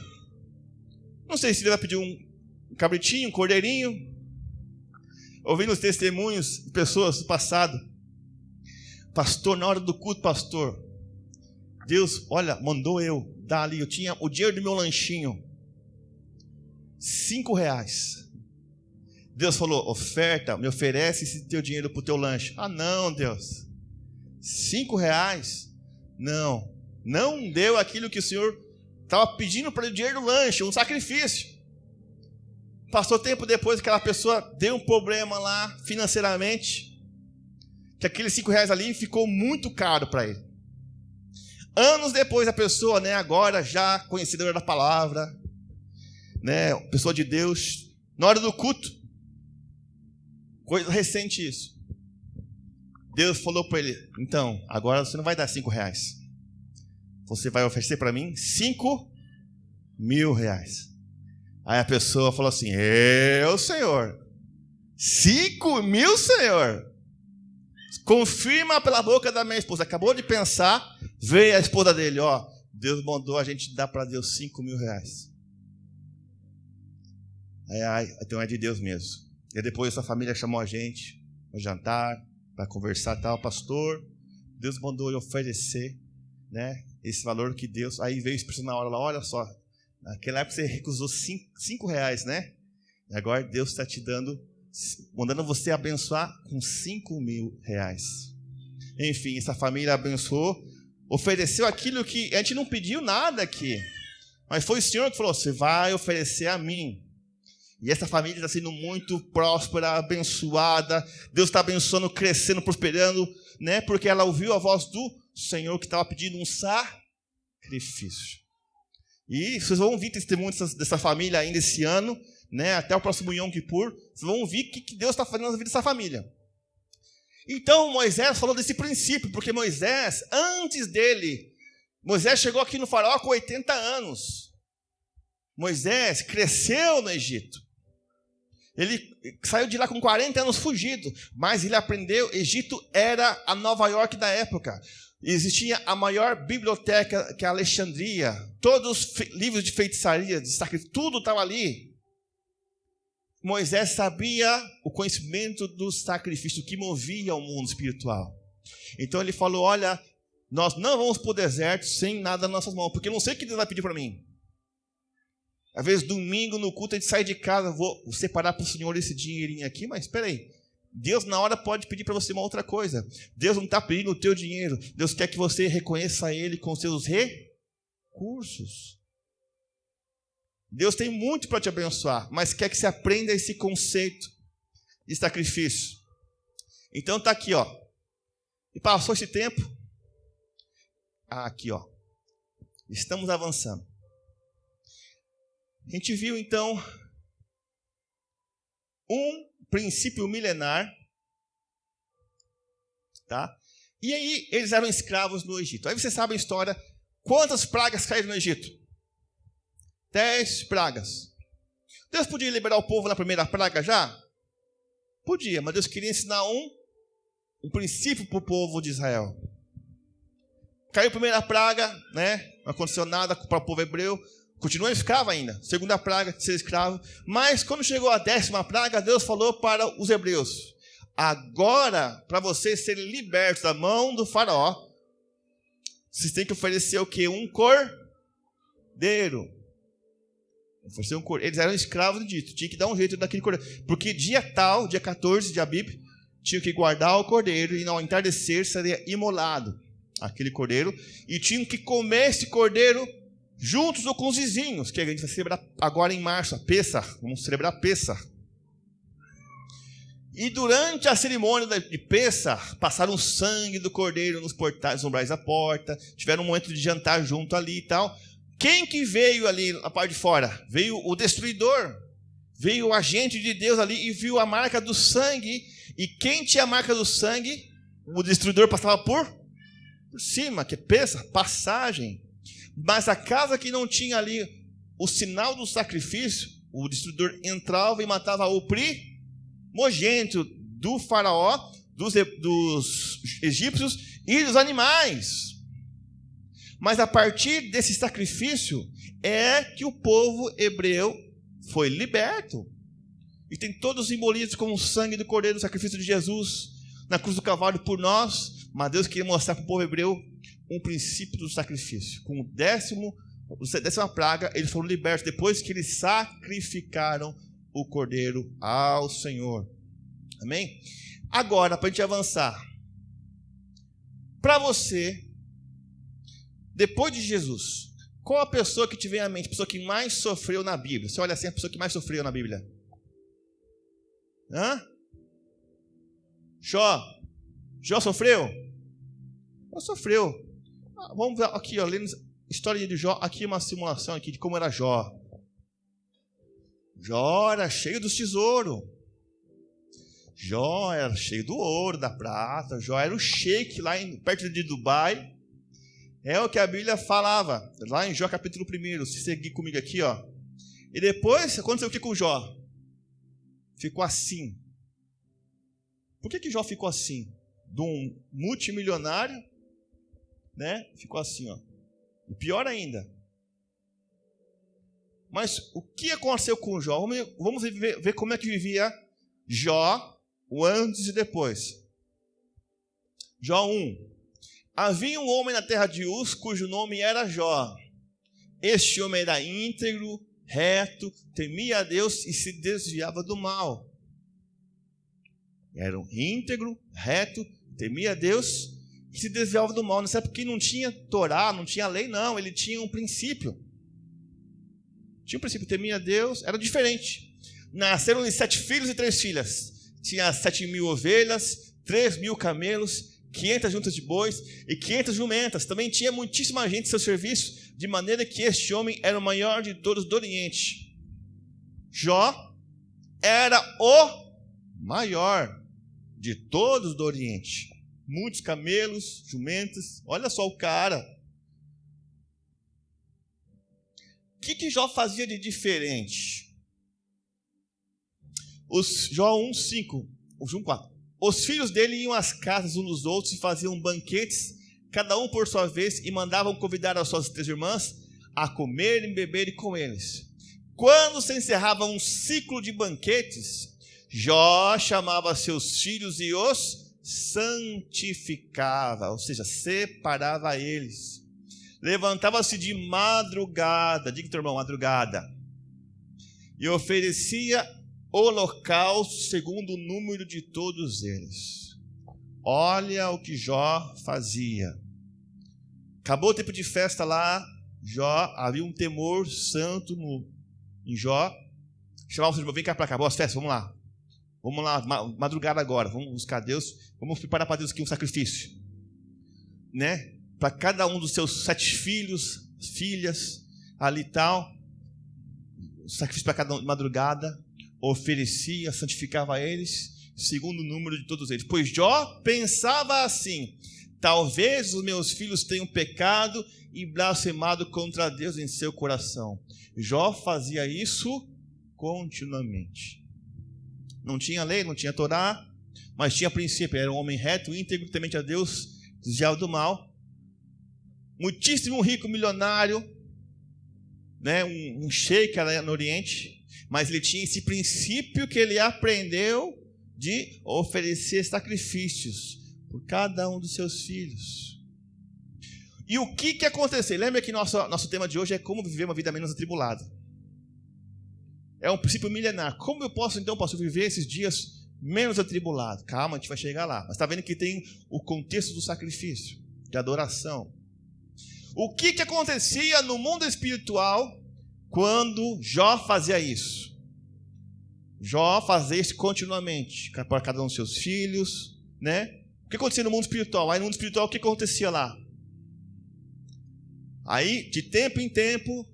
Não sei se Deus vai pedir um cabritinho, um cordeirinho. Ouvindo os testemunhos de pessoas do passado: pastor, na hora do culto, pastor, Deus, olha, mandou eu dar ali, eu tinha o dinheiro do meu lanchinho, R$5. Deus falou: oferta, me oferece esse teu dinheiro para o teu lanche. Não, Deus, R$5? Não deu aquilo que o Senhor estava pedindo para o dinheiro do lanche, um sacrifício. Passou tempo depois, aquela pessoa deu um problema lá financeiramente, que aqueles R$5 ali ficou muito caro para ele. Anos depois, a pessoa, agora já conhecedora da palavra, pessoa de Deus, na hora do culto, coisa recente isso, Deus falou para ele: então, agora você não vai dar R$5, você vai oferecer para mim 5.000 reais. Aí a pessoa falou assim, Senhor, 5.000, Senhor? Confirma pela boca da minha esposa. Acabou de pensar, veio a esposa dele, Deus mandou a gente dar para Deus 5.000 reais. Então é de Deus mesmo. E depois a família chamou a gente para jantar, para conversar e tal. Pastor, Deus mandou eu oferecer, né, esse valor que Deus... Aí veio a expressão na hora lá, olha só, naquela época você recusou 5 reais, né? E agora Deus está te mandando você abençoar com 5.000 reais. Enfim, essa família abençoou, ofereceu aquilo que a gente não pediu nada aqui, mas foi o Senhor que falou, você vai oferecer a mim. E essa família está sendo muito próspera, abençoada. Deus está abençoando, crescendo, prosperando, né? Porque ela ouviu a voz do Senhor que estava pedindo um sacrifício. E vocês vão ouvir testemunho dessa família ainda esse ano, né? Até o próximo Yom Kippur. Vocês vão ouvir o que Deus está fazendo na vida dessa família. Então Moisés falou desse princípio, porque Moisés, antes dele, Moisés chegou aqui no faraó com 80 anos. Moisés cresceu no Egito. Ele saiu de lá com 40 anos fugido, mas ele aprendeu, Egito era a Nova York da época. Existia a maior biblioteca que é a Alexandria, todos os livros de feitiçaria, de sacrifício, tudo estava ali. Moisés sabia o conhecimento do sacrifício que movia o mundo espiritual. Então ele falou, olha, nós não vamos para o deserto sem nada nas nossas mãos, porque eu não sei o que Deus vai pedir para mim. Às vezes, domingo, no culto, a gente sai de casa, vou separar para o Senhor esse dinheirinho aqui, mas espera aí. Deus, na hora, pode pedir para você uma outra coisa. Deus não está pedindo o teu dinheiro. Deus quer que você reconheça Ele com seus recursos. Deus tem muito para te abençoar, mas quer que você aprenda esse conceito de sacrifício. Então, está aqui, E passou esse tempo. Aqui, Estamos avançando. A gente viu, então, um princípio milenar, tá? E aí, eles eram escravos no Egito. Aí você sabe a história. Quantas pragas caíram no Egito? 10 pragas. Deus podia liberar o povo na primeira praga já? Podia, mas Deus queria ensinar um princípio para o povo de Israel. Caiu a primeira praga, né? Não aconteceu nada para o povo hebreu. Continua escravo ainda, segunda praga de ser escravo. Mas quando chegou a 10ª praga, Deus falou para os hebreus, agora, para vocês serem libertos da mão do faraó, vocês têm que oferecer o quê? Um cordeiro. Oferecer um cordeiro. Eles eram escravos do Egito, tinha que dar um jeito daquele cordeiro. Porque dia 14 de Abib, tinham que guardar o cordeiro e ao entardecer seria imolado aquele cordeiro. E tinham que comer esse cordeiro juntos ou com os vizinhos, que a gente vai celebrar agora em março, a Pessach. Vamos celebrar a Pessach. E durante a cerimônia de Pessach, passaram sangue do cordeiro nos portais, nos umbrais da porta, tiveram um momento de jantar junto ali e tal. Quem que veio ali na parte de fora? Veio o destruidor, veio o agente de Deus ali e viu a marca do sangue. E quem tinha a marca do sangue, o destruidor passava por cima, que é Pessach, passagem. Mas a casa que não tinha ali o sinal do sacrifício, o destruidor entrava e matava o primogênito do faraó, dos egípcios e dos animais. Mas a partir desse sacrifício é que o povo hebreu foi liberto. E tem todos os simbolismos como o sangue do cordeiro, o sacrifício de Jesus na cruz do Calvário por nós. Mas Deus queria mostrar para o povo hebreu um princípio do sacrifício. Com a 10ª praga, eles foram libertos depois que eles sacrificaram o cordeiro ao Senhor. Amém? Agora, para a gente avançar. Para você, depois de Jesus, qual a pessoa que te vem à mente? A pessoa que mais sofreu na Bíblia? Você olha assim, a pessoa que mais sofreu na Bíblia. Jó. Jó sofreu? Jó sofreu. Vamos ver aqui, lendo a história de Jó. Aqui uma simulação aqui de como era Jó. Jó era cheio dos tesouros. Jó era cheio do ouro, da prata. Jó era o sheik lá perto de Dubai. É o que a Bíblia falava, lá em Jó capítulo 1, se seguir comigo aqui, ó. E depois, aconteceu o que com Jó? Ficou assim. Por que Jó ficou assim? De um multimilionário, né? Ficou assim, ó. E pior ainda. Mas o que aconteceu com Jó? Vamos ver como é que vivia Jó, o antes e depois. Jó 1. Havia um homem na terra de Uz, cujo nome era Jó. Este homem era íntegro, reto, temia a Deus e se desviava do mal. Era um íntegro, reto, temia a Deus e se desviava do mal. Nessa época não tinha Torá, não tinha lei, não. Ele tinha um princípio. Tinha um princípio, temia a Deus, era diferente. Nasceram-lhe 7 filhos e 3 filhas. Tinha 7.000 ovelhas, 3.000 camelos, 500 juntas de bois e 500 jumentas. Também tinha muitíssima gente em seu serviço, de maneira que este homem era o maior de todos do Oriente. Jó era o maior de todos do Oriente. Muitos camelos, jumentas. Olha só o cara. O que Jó fazia de diferente? Jó 1:5, Jó 1:4. Os filhos dele iam às casas uns dos outros e faziam banquetes, cada um por sua vez, e mandavam convidar as suas 3 irmãs a comerem e beberem com eles. Quando se encerrava um ciclo de banquetes, Jó chamava seus filhos e os santificava, ou seja, separava eles. Levantava-se de madrugada, diga teu irmão, madrugada, e oferecia holocausto segundo o número de todos eles. Olha o que Jó fazia. Acabou o tempo de festa lá, Jó, havia um temor santo em Jó. Chamava os irmãos, vem cá para cá, acabou as festas, vamos lá. Vamos lá, madrugada agora, vamos buscar Deus, vamos preparar para Deus aqui um sacrifício. Né? Para cada um dos seus 7 filhos, filhas, ali e tal. Sacrifício para cada um de madrugada. Oferecia, santificava eles, segundo o número de todos eles. Pois Jó pensava assim: talvez os meus filhos tenham pecado e blasfemado contra Deus em seu coração. Jó fazia isso continuamente. Não tinha lei, não tinha Torá, mas tinha princípio. Era um homem reto, íntegro, temente a Deus, desviado do mal. Muitíssimo rico, milionário, né? Um sheik era no Oriente. Mas ele tinha esse princípio que ele aprendeu de oferecer sacrifícios por cada um dos seus filhos. E o que aconteceu? Lembra que nosso tema de hoje é como viver uma vida menos atribulada. É um princípio milenar. Como eu posso viver esses dias menos atribulado? Calma, a gente vai chegar lá. Mas está vendo que tem o contexto do sacrifício, de adoração. O que acontecia no mundo espiritual quando Jó fazia isso? Jó fazia isso continuamente, para cada um dos seus filhos, né? O que acontecia no mundo espiritual? Aí no mundo espiritual, o que acontecia lá? Aí, de tempo em tempo,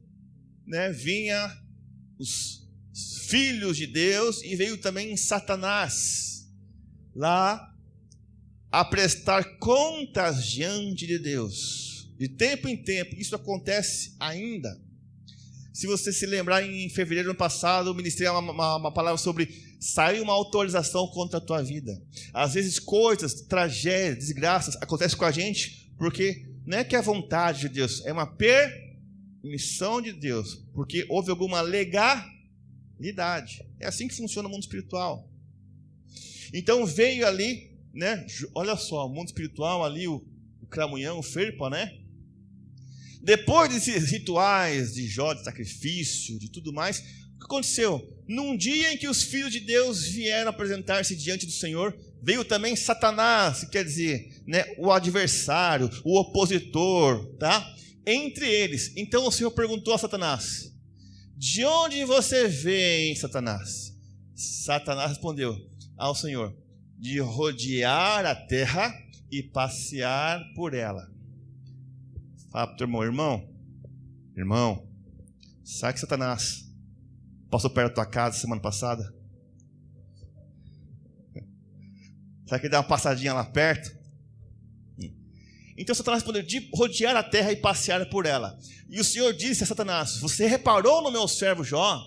né, vinha os filhos de Deus e veio também Satanás lá a prestar contas diante de Deus. De tempo em tempo, isso acontece ainda. Se você se lembrar, em fevereiro do ano passado, eu ministrei uma palavra sobre sair uma autorização contra a tua vida. Às vezes coisas, tragédias, desgraças acontecem com a gente porque não é que é vontade de Deus, é uma permissão de Deus, porque houve alguma legalidade. É assim que funciona o mundo espiritual. Então veio ali, né? Olha só, o mundo espiritual ali, o cramunhão, o ferpa, né? Depois desses rituais de Jó, de sacrifício, de tudo mais, o que aconteceu? Num dia em que os filhos de Deus vieram apresentar-se diante do Senhor, veio também Satanás, que quer dizer, né, o adversário, o opositor, tá? Entre eles. Então o Senhor perguntou a Satanás: de onde você vem, Satanás? Satanás respondeu ao Senhor: de rodear a terra e passear por ela. Fala para o teu irmão, sabe que Satanás passou perto da tua casa semana passada? Sabe que ele deu uma passadinha lá perto? Então Satanás respondeu: de rodear a terra e passear por ela. E o Senhor disse a Satanás: você reparou no meu servo Jó?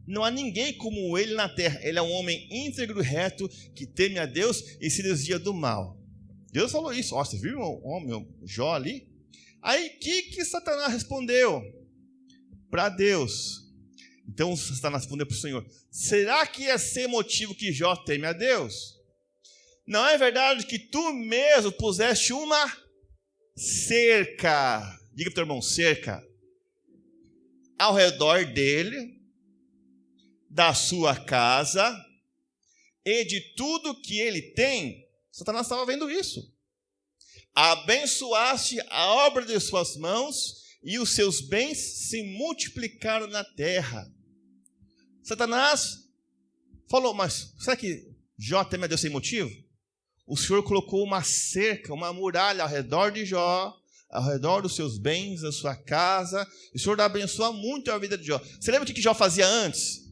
Não há ninguém como ele na terra. Ele é um homem íntegro e reto, que teme a Deus e se desvia do mal. Deus falou isso. Ó, você viu o homem Jó ali? Aí o que Satanás respondeu para Deus? Então Satanás respondeu para o Senhor: será que ia ser motivo que Jó teme a Deus? Não é verdade que tu mesmo puseste uma cerca, diga para o teu irmão, cerca, ao redor dele, da sua casa e de tudo que ele tem? Satanás estava vendo isso. Abençoaste a obra de suas mãos e os seus bens se multiplicaram na terra. Satanás falou: mas será que Jó teme a Deus sem motivo? O Senhor colocou uma cerca, uma muralha ao redor de Jó, ao redor dos seus bens, da sua casa. O Senhor abençoa muito a vida de Jó. Você lembra o que Jó fazia antes?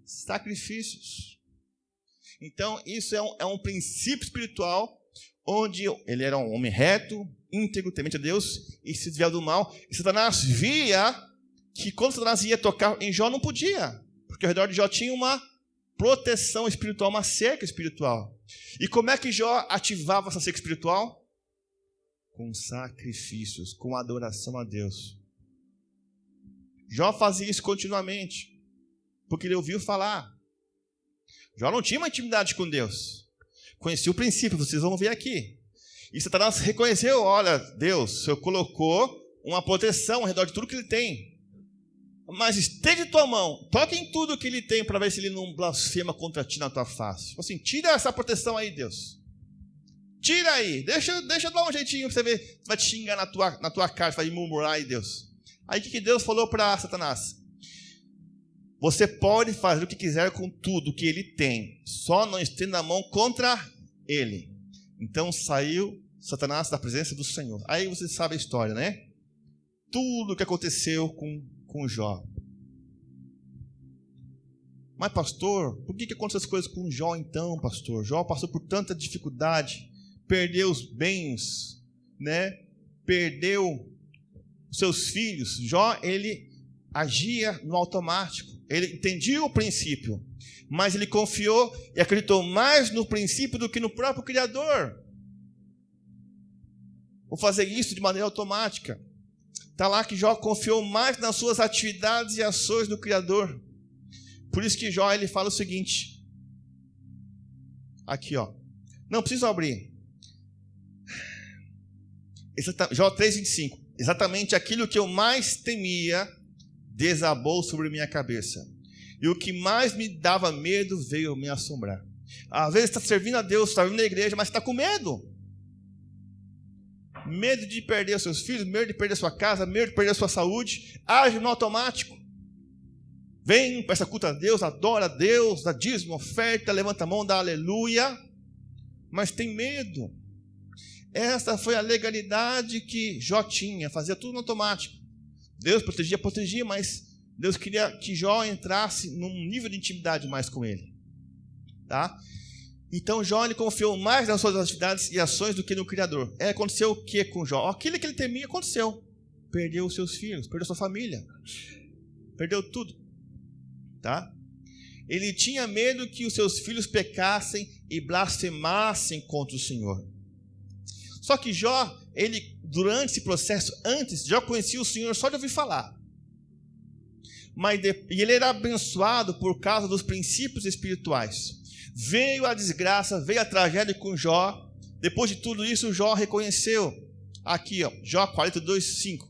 Sacrifícios. Então isso é um princípio espiritual, onde ele era um homem reto, íntegro, temente a Deus e se desviava do mal. E Satanás via que quando Satanás ia tocar em Jó, não podia, porque ao redor de Jó tinha uma proteção espiritual, uma cerca espiritual. E como é que Jó ativava essa cerca espiritual? Com sacrifícios, com adoração a Deus. Jó fazia isso continuamente, porque ele ouviu falar. Jó não tinha uma intimidade com Deus. Conhecia o princípio, vocês vão ver aqui. E Satanás reconheceu: olha, Deus, o Senhor colocou uma proteção ao redor de tudo que ele tem. Mas estende tua mão, toque em tudo que ele tem, para ver se ele não blasfema contra ti na tua face. Assim, tira essa proteção aí, Deus. Tira aí, deixa eu dar um jeitinho para você ver, vai te xingar na tua cara, vai murmurar aí, Deus. Aí o que Deus falou para Satanás? Você pode fazer o que quiser com tudo que ele tem, só não estenda a mão contra ele. Então saiu Satanás da presença do Senhor. Aí você sabe a história, né? Tudo o que aconteceu com Jó. Mas pastor, por que acontecem essas coisas com Jó então, pastor? Jó passou por tanta dificuldade, perdeu os bens, né? Perdeu os seus filhos. Jó, ele agia no automático. Ele entendia o princípio, mas ele confiou e acreditou mais no princípio do que no próprio Criador. Vou fazer isso de maneira automática. Está lá que Jó confiou mais nas suas atividades e ações do Criador. Por isso que Jó, ele fala o seguinte. Aqui, ó. Não preciso abrir. Jó 3,25. Exatamente aquilo que eu mais temia desabou sobre minha cabeça. E o que mais me dava medo veio me assombrar. Às vezes está servindo a Deus, está vindo na igreja, mas está com medo. Medo de perder os seus filhos, medo de perder a sua casa, medo de perder a sua saúde. Age no automático. Vem, presta culto a Deus, adora a Deus, dá dízimo, oferta, levanta a mão, dá aleluia. Mas tem medo. Essa foi a legalidade que Jó tinha, fazia tudo no automático. Deus protegia, mas Deus queria que Jó entrasse num nível de intimidade mais com ele. Tá? Então Jó, ele confiou mais nas suas atividades e ações do que no Criador. Aconteceu o que com Jó? Aquilo que ele temia aconteceu. Perdeu os seus filhos, perdeu sua família. Perdeu tudo. Tá? Ele tinha medo que os seus filhos pecassem e blasfemassem contra o Senhor. Só que Jó, ele, durante esse processo, antes, Jó conhecia o Senhor só de ouvir falar. E ele era abençoado por causa dos princípios espirituais. Veio a desgraça, veio a tragédia com Jó. Depois de tudo isso, Jó reconheceu. Aqui, ó, Jó 42:5.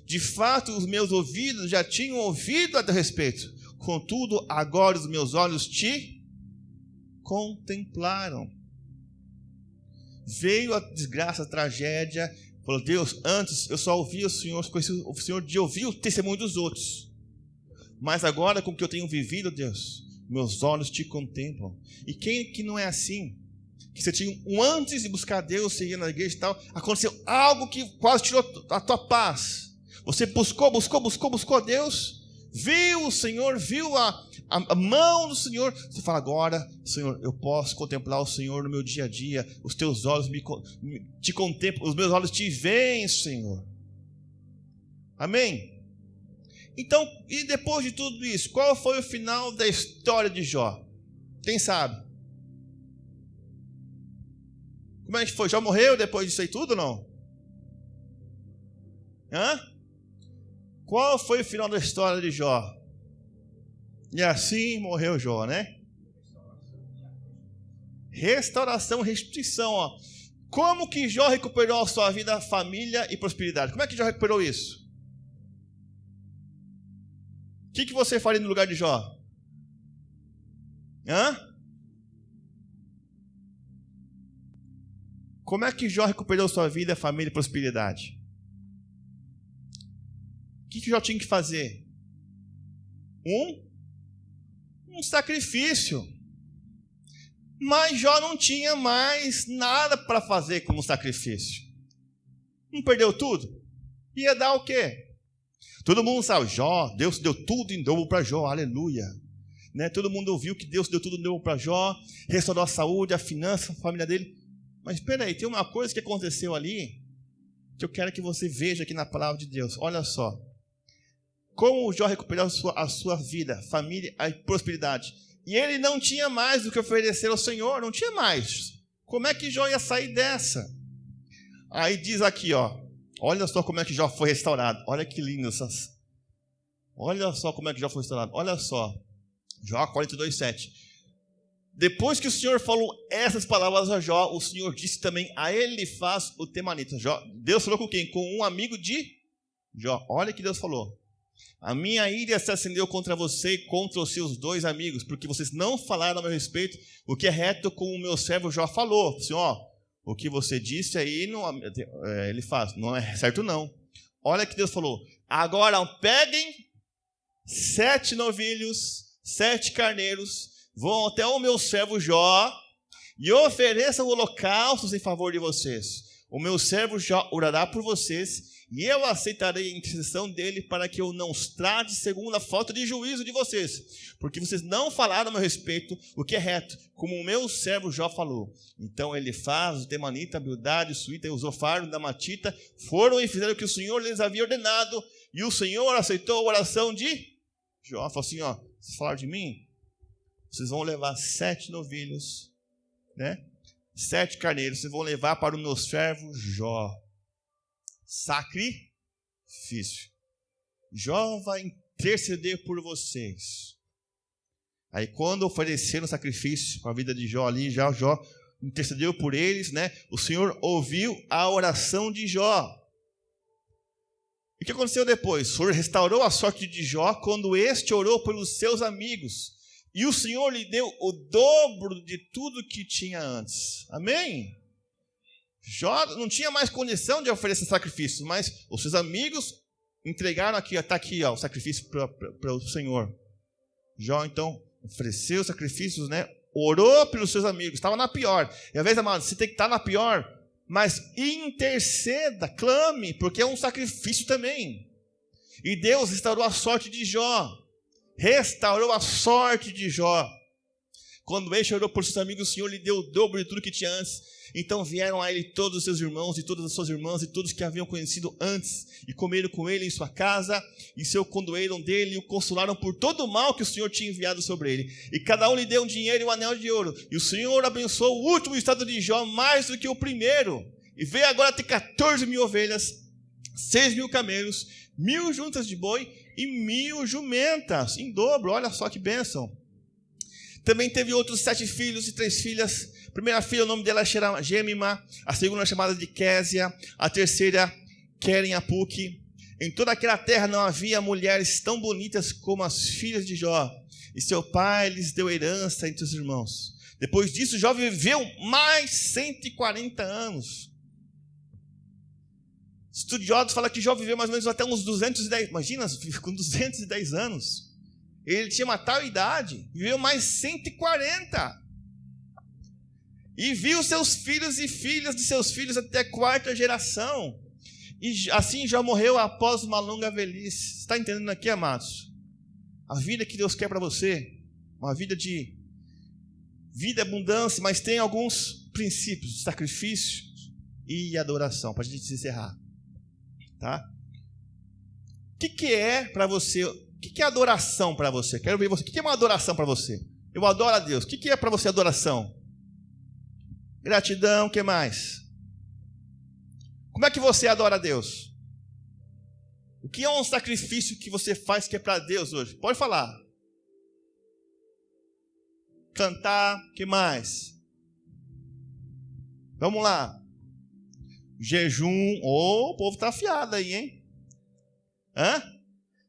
De fato, os meus ouvidos já tinham ouvido a teu respeito. Contudo, agora os meus olhos te contemplaram. Veio a desgraça, a tragédia. Falou: Deus, antes eu só ouvia o Senhor, conhecia o Senhor de ouvir o testemunho dos outros. Mas agora, com o que eu tenho vivido, Deus, meus olhos te contemplam. E quem que não é assim? Que você tinha antes de buscar Deus, você ia na igreja e tal, aconteceu algo que quase tirou a tua paz. Você buscou Deus, viu o Senhor, viu a mão do Senhor. Você fala, agora, Senhor, eu posso contemplar o Senhor no meu dia a dia. Os teus olhos te contemplam, os meus olhos te veem, Senhor. Amém? Então, e depois de tudo isso, qual foi o final da história de Jó? Quem sabe? Como é que foi? Jó morreu depois disso aí tudo ou não? Qual foi o final da história de Jó? E assim morreu Jó, né? Restauração, restituição, ó. Como que Jó recuperou a sua vida, família e prosperidade? Como é que Jó recuperou isso? O que você faria no lugar de Jó? Como é que Jó recuperou sua vida, família e prosperidade? O que Jó tinha que fazer? Um sacrifício. Mas Jó não tinha mais nada para fazer como sacrifício. Não perdeu tudo? Ia dar o quê? Todo mundo sabe, Jó, Deus deu tudo em dobro para Jó, aleluia. Né? Todo mundo ouviu que Deus deu tudo em dobro para Jó, restaurou a saúde, a finança, a família dele. Mas espera aí, tem uma coisa que aconteceu ali, que eu quero que você veja aqui na palavra de Deus. Olha só. Como Jó recuperou a sua vida, família e prosperidade. E ele não tinha mais do que oferecer ao Senhor, não tinha mais. Como é que Jó ia sair dessa? Aí diz aqui, ó. Olha só como é que Jó foi restaurado. Olha que lindo essas. Olha só como é que Jó foi restaurado. Olha só. Jó 42:7. Depois que o Senhor falou essas palavras a Jó, o Senhor disse também a Elifaz o temanita. Deus falou com quem? Com um amigo de Jó. Olha o que Deus falou. A minha ira se acendeu contra você e contra os seus 2 amigos, porque vocês não falaram a meu respeito o que é reto, como o meu servo Jó falou. Assim, ó, o que você disse aí, ele faz, não é certo não. Olha que Deus falou. Agora peguem 7 novilhos, 7 carneiros, vão até o meu servo Jó e ofereçam holocaustos em favor de vocês. O meu servo Jó orará por vocês e eu aceitarei a intercessão dele para que eu não os trate segundo a falta de juízo de vocês, porque vocês não falaram a meu respeito o que é reto, como o meu servo Jó falou. Então Elifaz, o temanita, a Bildade, o suíta e o Zofar, o damatita, foram e fizeram o que o Senhor lhes havia ordenado, e o Senhor aceitou a oração de Jó. Falou assim, ó, vocês falaram de mim? Vocês vão levar 7 novilhos, né? 7 carneiros, vocês vão levar para o meu servo Jó. Sacrifício. Jó vai interceder por vocês. Aí quando ofereceram sacrifício para a vida de Jó ali, Jó intercedeu por eles, né? O Senhor ouviu a oração de Jó. E o que aconteceu depois? O Senhor restaurou a sorte de Jó quando este orou pelos seus amigos. E o Senhor lhe deu o dobro de tudo que tinha antes. Amém? Jó não tinha mais condição de oferecer sacrifício, mas os seus amigos entregaram aqui, está aqui ó, o sacrifício para o Senhor. Jó então ofereceu sacrifícios, né? Orou pelos seus amigos, estava na pior. E às vezes, amado, você tem que estar na pior, mas interceda, clame, porque é um sacrifício também. E Deus restaurou a sorte de Jó. Restaurou a sorte de Jó. Quando ele orou por seus amigos, o Senhor lhe deu o dobro de tudo que tinha antes. Então vieram a ele todos os seus irmãos e todas as suas irmãs e todos que haviam conhecido antes e comeram com ele em sua casa e se condoeram dele e o consolaram por todo o mal que o Senhor tinha enviado sobre ele. E cada um lhe deu um dinheiro e um anel de ouro. E o Senhor abençoou o último estado de Jó mais do que o primeiro. E veio agora ter 14.000 ovelhas, 6.000 camelos, 1.000 juntas de boi e 1.000 jumentas em dobro. Olha só que bênção. Também teve outros 7 filhos e 3 filhas. A primeira filha, o nome dela era Gêmima. A segunda chamada de Késia. A terceira, Queren-Apuque. Em toda aquela terra não havia mulheres tão bonitas como as filhas de Jó. E seu pai lhes deu herança entre os irmãos. Depois disso, Jó viveu mais 140 anos. Estudiosos falam que Jó viveu mais ou menos até uns 210. Imagina, com 210 anos. Ele tinha uma tal idade, viveu mais 140. E viu seus filhos e filhas de seus filhos até a 4ª geração. E assim já morreu após uma longa velhice. Está entendendo aqui, amados? A vida que Deus quer para você, uma vida de vida e abundância, mas tem alguns princípios de sacrifício e adoração, para a gente encerrar. Tá? O que é para você? O que é adoração para você? Quero ver você. O que é uma adoração para você? Eu adoro a Deus. O que é para você adoração? Gratidão, o que mais? Como é que você adora a Deus? O que é um sacrifício que você faz que é para Deus hoje? Pode falar. Cantar, o que mais? Vamos lá. Jejum. O povo está afiado aí, hein?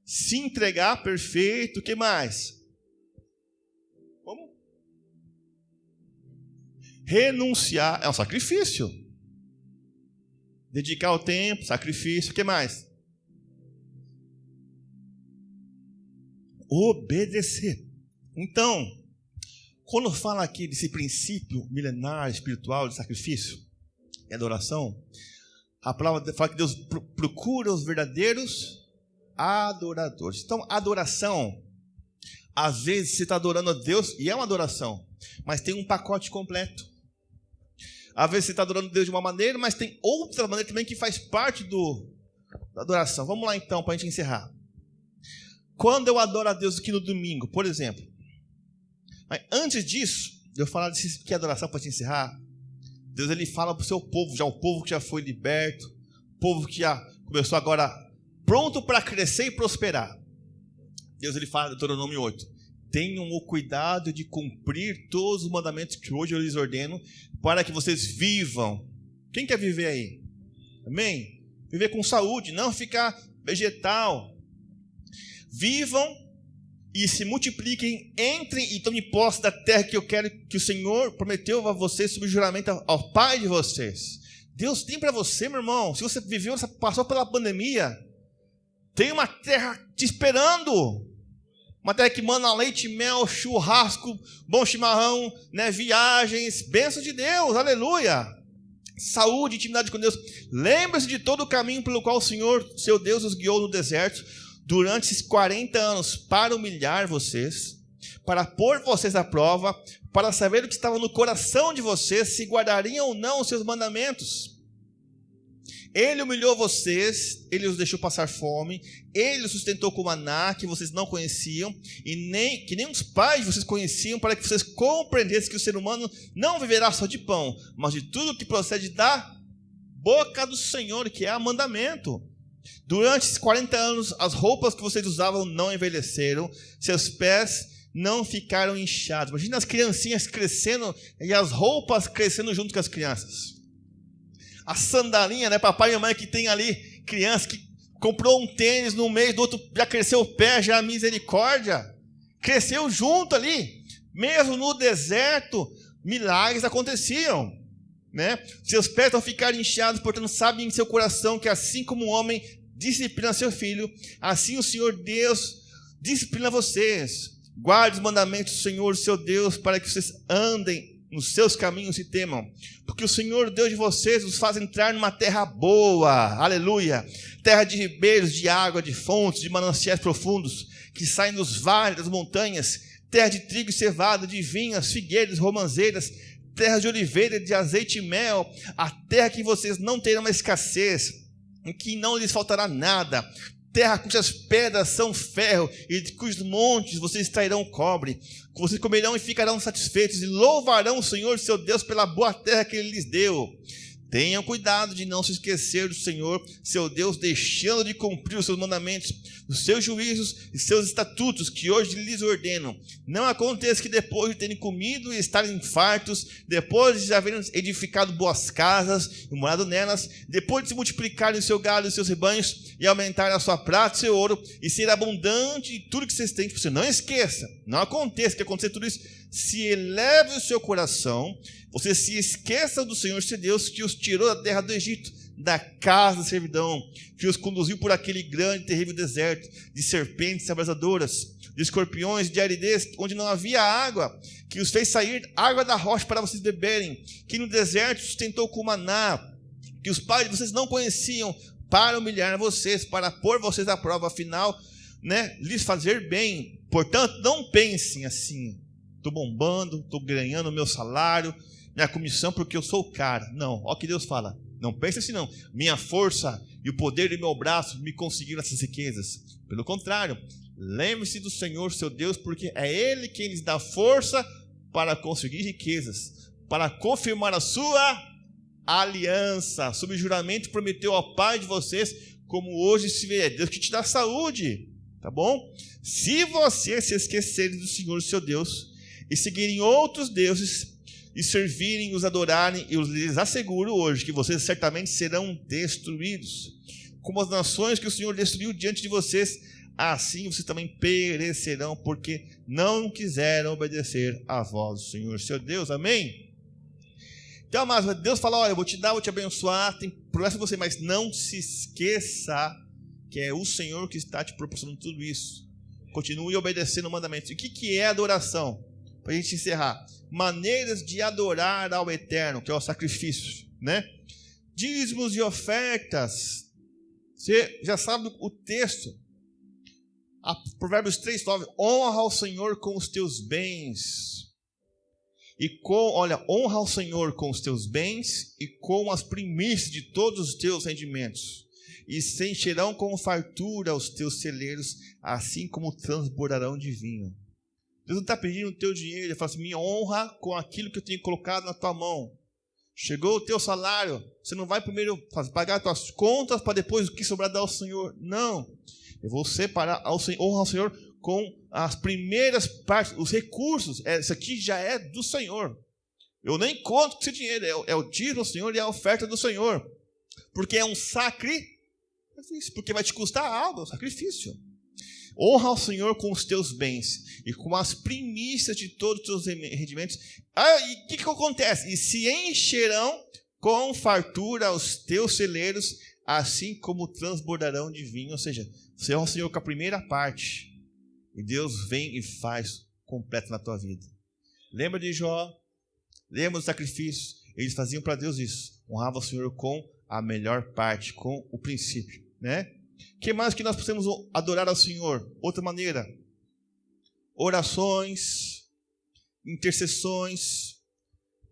Se entregar, perfeito, o que mais? Como? Renunciar, é um sacrifício. Dedicar o tempo, sacrifício, o que mais? Obedecer. Então, quando fala aqui desse princípio milenar espiritual de sacrifício e adoração, a palavra fala que Deus procura os verdadeiros adoradores. Então, adoração, às vezes você está adorando a Deus, e é uma adoração, mas tem um pacote completo. Às vezes você está adorando a Deus de uma maneira, mas tem outra maneira também que faz parte da adoração. Vamos lá então, para a gente encerrar. Quando eu adoro a Deus aqui no domingo, por exemplo, mas antes disso, de eu falar disso que é adoração para te encerrar, Deus ele fala para o seu povo, já o povo que já foi liberto, o povo que já começou agora pronto para crescer e prosperar. Deus ele fala em Deuteronômio 8: tenham o cuidado de cumprir todos os mandamentos que hoje eu lhes ordeno, para que vocês vivam. Quem quer viver aí? Amém? Viver com saúde, não ficar vegetal. Vivam e se multipliquem, entrem e tomem posse da terra que eu quero, que o Senhor prometeu a vocês sob juramento ao Pai de vocês. Deus tem para você, meu irmão. Se você viveu, você passou pela pandemia, tem uma terra te esperando. Uma terra que manda leite, mel, churrasco, bom chimarrão, né, viagens, bênção de Deus, aleluia. Saúde, intimidade com Deus. Lembre-se de todo o caminho pelo qual o Senhor, seu Deus, os guiou no deserto durante esses 40 anos, para humilhar vocês, para pôr vocês à prova, para saber o que estava no coração de vocês, se guardariam ou não os seus mandamentos. Ele humilhou vocês, ele os deixou passar fome, ele os sustentou com maná que vocês não conheciam, e que nem os pais de vocês conheciam, para que vocês compreendessem que o ser humano não viverá só de pão, mas de tudo que procede da boca do Senhor, que é o mandamento. Durante esses 40 anos, as roupas que vocês usavam não envelheceram, seus pés não ficaram inchados. Imagina as criancinhas crescendo e as roupas crescendo junto com as crianças. A sandalinha, né? Papai e mamãe que tem ali, criança que comprou um tênis no mês, do outro já cresceu o pé, já a misericórdia. Cresceu junto ali. Mesmo no deserto, milagres aconteciam. Né? Seus pés não ficaram inchados, portanto sabem em seu coração que assim como o homem disciplina seu filho, assim o Senhor Deus disciplina vocês. Guarde os mandamentos do Senhor seu Deus, para que vocês andem nos seus caminhos e temam, porque o Senhor Deus de vocês os faz entrar numa terra boa, aleluia, terra de ribeiros, de água, de fontes, de mananciais profundos, que saem dos vales, das montanhas, terra de trigo e cevada, de vinhas, figueiras, romãzeiras, terra de oliveira, de azeite e mel, a terra que vocês não terão escassez, em que não lhes faltará nada, terra cujas pedras são ferro, e de cujos montes vocês extrairão cobre, que vocês comerão e ficarão satisfeitos, e louvarão o Senhor seu Deus pela boa terra que Ele lhes deu. Tenham cuidado de não se esquecer do Senhor, seu Deus, deixando de cumprir os seus mandamentos, os seus juízos e seus estatutos que hoje lhes ordeno. Não aconteça que depois de terem comido e estarem fartos, depois de haverem edificado boas casas e morado nelas, depois de se multiplicarem o seu gado e os seus rebanhos e aumentarem a sua prata e seu ouro e ser abundante em tudo que vocês têm, você não esqueça, não aconteça que aconteça tudo isso, se eleve o seu coração, você se esqueça do Senhor seu Deus, que os tirou da terra do Egito, da casa da servidão, que os conduziu por aquele grande e terrível deserto, de serpentes abrasadoras, de escorpiões, de aridez, onde não havia água, que os fez sair água da rocha para vocês beberem, que no deserto sustentou com maná, que os pais de vocês não conheciam, para humilhar vocês, para pôr vocês à prova, afinal, né, lhes fazer bem, Portanto, não pensem assim: estou bombando, estou ganhando meu salário, minha comissão, porque eu sou o cara. Não, olha o que Deus fala. Não pense assim não. Minha força e o poder do meu braço me conseguiram essas riquezas. Pelo contrário, lembre-se do Senhor, seu Deus, porque é Ele quem lhes dá força para conseguir riquezas, para confirmar a sua aliança. Sob juramento prometeu ao Pai de vocês, como hoje se vê. É Deus que te dá saúde, tá bom? Se vocês se esquecerem do Senhor, seu Deus, e seguirem outros deuses, e servirem, os adorarem, eu lhes asseguro hoje que vocês certamente serão destruídos. Como as nações que o Senhor destruiu diante de vocês, assim vocês também perecerão, porque não quiseram obedecer à voz do Senhor, seu Deus. Amém? Então, mas Deus fala: olha, eu vou te dar, vou te abençoar, tem promessa para você, mas não se esqueça que é o Senhor que está te proporcionando tudo isso. Continue obedecendo o mandamento. E o que é adoração? Para a gente encerrar: maneiras de adorar ao Eterno, que é o sacrifício, né? Dízimos e ofertas. Você já sabe o texto. Provérbios 3:9. Honra ao Senhor com os teus bens. Honra ao Senhor com os teus bens e com as primícias de todos os teus rendimentos. E se encherão com fartura os teus celeiros, assim como transbordarão de vinho. Deus não está pedindo o teu dinheiro. Ele fala assim: me honra com aquilo que eu tenho colocado na tua mão. Chegou o teu salário, você não vai primeiro pagar as tuas contas para depois o que sobrar dar ao Senhor. Não. Eu vou separar honra ao Senhor com as primeiras partes, os recursos. Isso aqui já é do Senhor. Eu nem conto com esse dinheiro. É o dízimo do Senhor e a oferta do Senhor. Porque é um sacrifício. Porque vai te custar algo, é um sacrifício. Honra ao Senhor com os teus bens e com as primícias de todos os teus rendimentos. E o que acontece? E se encherão com fartura os teus celeiros, assim como transbordarão de vinho. Ou seja, você honra o Senhor com a primeira parte, e Deus vem e faz completo na tua vida. Lembra de Jó? Lembra dos sacrifícios? Eles faziam para Deus isso. Honravam o Senhor com a melhor parte, com o princípio, né? O que mais que nós podemos adorar ao Senhor? Outra maneira: orações, intercessões,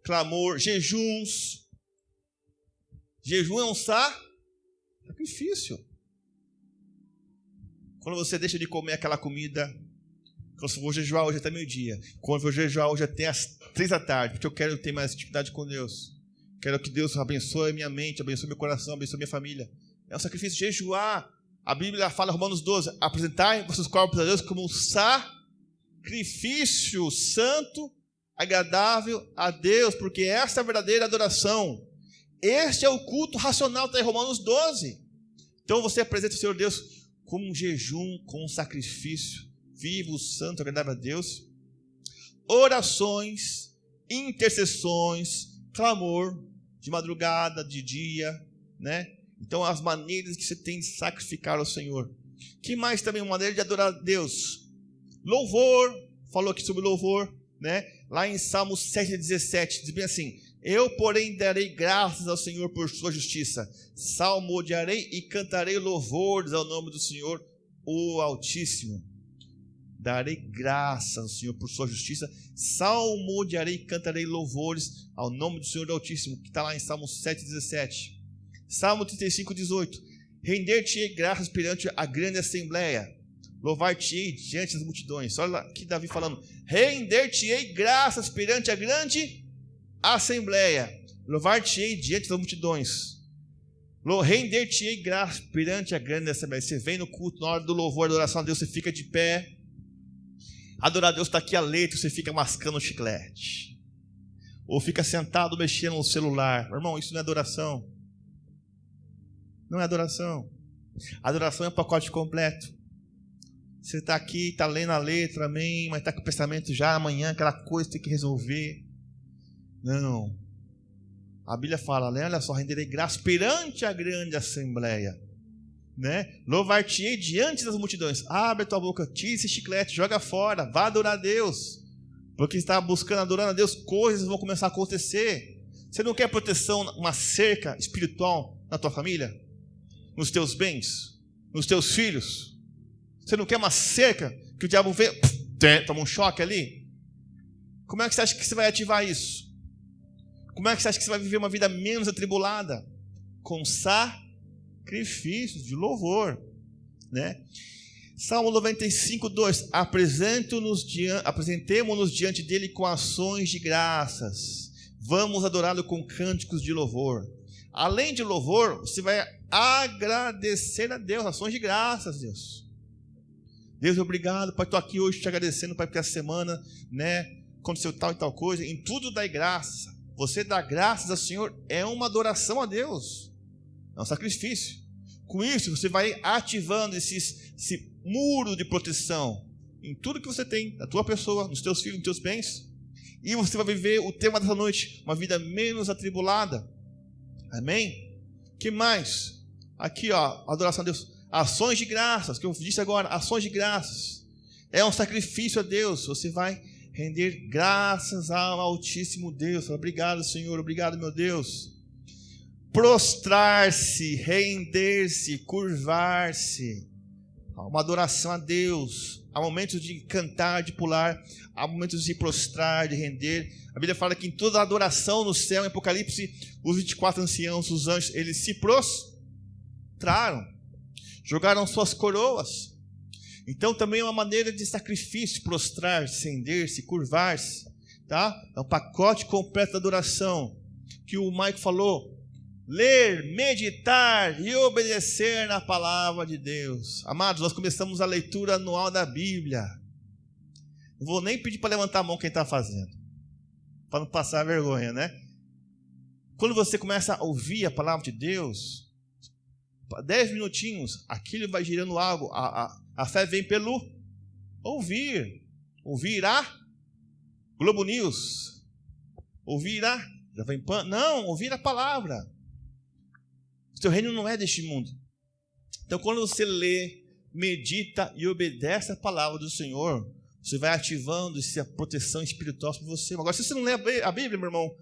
clamor, jejuns. Jejum é um sacrifício. Quando você deixa de comer aquela comida, quando eu vou jejuar hoje até meio-dia, quando eu vou jejuar hoje até as 3 da tarde, porque eu quero ter mais intimidade com Deus, quero que Deus abençoe minha mente, abençoe meu coração, abençoe minha família. É um sacrifício. Jejuar. A Bíblia fala, Romanos 12, apresentar vossos corpos a Deus como um sacrifício santo, agradável a Deus, porque esta é a verdadeira adoração. Este é o culto racional, está em Romanos 12. Então você apresenta o Senhor Deus como um jejum, com um sacrifício vivo, santo, agradável a Deus. Orações, intercessões, clamor, de madrugada, de dia, né? Então, as maneiras que você tem de sacrificar ao Senhor. Que mais também uma maneira de adorar a Deus? Louvor, falou aqui sobre louvor, né? Lá em Salmos 7,17, diz bem assim: eu, porém, darei graças ao Senhor por sua justiça. Salmodiarei e cantarei louvores ao nome do Senhor, o Altíssimo. Darei graças ao Senhor por sua justiça. Salmodiarei e cantarei louvores ao nome do Senhor, o Altíssimo, que está lá em Salmos 7,17. Salmo 35,18. Render-te-ei graças perante a grande assembleia. Louvar-te-ei diante das multidões. Olha lá aqui Davi falando. Render-te-ei graças perante a grande assembleia. Louvar-te-ei diante das multidões. Render-te-ei graças perante a grande assembleia. Você vem no culto, na hora do louvor, adoração a Deus, você fica de pé. Adorar a Deus está aqui a letra, você fica mascando o chiclete. Ou fica sentado mexendo no celular. Irmão, isso não é adoração. Não é adoração. Adoração é um pacote completo. Você está aqui, está lendo a letra, amém, mas está com o pensamento já amanhã, aquela coisa tem que resolver. Não. A Bíblia fala, né? Olha só, renderei graças perante a grande assembleia, né? Louvar-te-ei diante das multidões. Abre a tua boca, tira esse chiclete, joga fora, vá adorar a Deus. Porque você está buscando, adorando a Deus, coisas vão começar a acontecer. Você não quer proteção, uma cerca espiritual na tua família? Nos teus bens? Nos teus filhos? Você não quer uma cerca que o diabo vê, toma um choque ali. Como é que você acha que você vai ativar isso? Como é que você acha que você vai viver uma vida menos atribulada? Com sacrifícios de louvor, né? Salmo 95, 2. Apresentemo-nos diante dele com ações de graças. Vamos adorá-lo com cânticos de louvor. Além de louvor, você vai agradecer a Deus, ações de graças, Deus. Deus, obrigado, Pai, estou aqui hoje te agradecendo, Pai, porque a semana, né, aconteceu tal e tal coisa. Em tudo dai graça. Você dá graças ao Senhor é uma adoração a Deus. É um sacrifício. Com isso, você vai ativando esse muro de proteção em tudo que você tem, na tua pessoa, nos teus filhos, nos teus bens. E você vai viver o tema dessa noite, uma vida menos atribulada. Amém? Que mais? Aqui, ó, adoração a Deus. Ações de graças, que eu disse agora, ações de graças. É um sacrifício a Deus. Você vai render graças ao Altíssimo Deus. Obrigado, Senhor. Obrigado, meu Deus. Prostrar-se, render-se, curvar-se. Uma adoração a Deus. Há momentos de cantar, de pular. Há momentos de prostrar, de render. A Bíblia fala que em toda a adoração no céu, em Apocalipse, os 24 anciãos, os anjos, eles se prostraram. Jogaram suas coroas. Então também é uma maneira de sacrifício, prostrar-se, render-se, curvar-se. Tá? É um pacote completo da adoração. Que o Mike falou. Ler, meditar e obedecer na palavra de Deus. Amados, nós começamos a leitura anual da Bíblia. Não vou nem pedir para levantar a mão quem está fazendo, para não passar vergonha, né? Quando você começa a ouvir a palavra de Deus, 10 minutinhos, aquilo vai girando algo. A fé vem pelo ouvir. Ouvir a Globo News. Ouvir a Jovem Pan. Não, ouvir a palavra. O seu reino não é deste mundo. Então, quando você lê, medita e obedece a palavra do Senhor, você vai ativando essa proteção espiritual para você. Agora, se você não lê a Bíblia, meu irmão,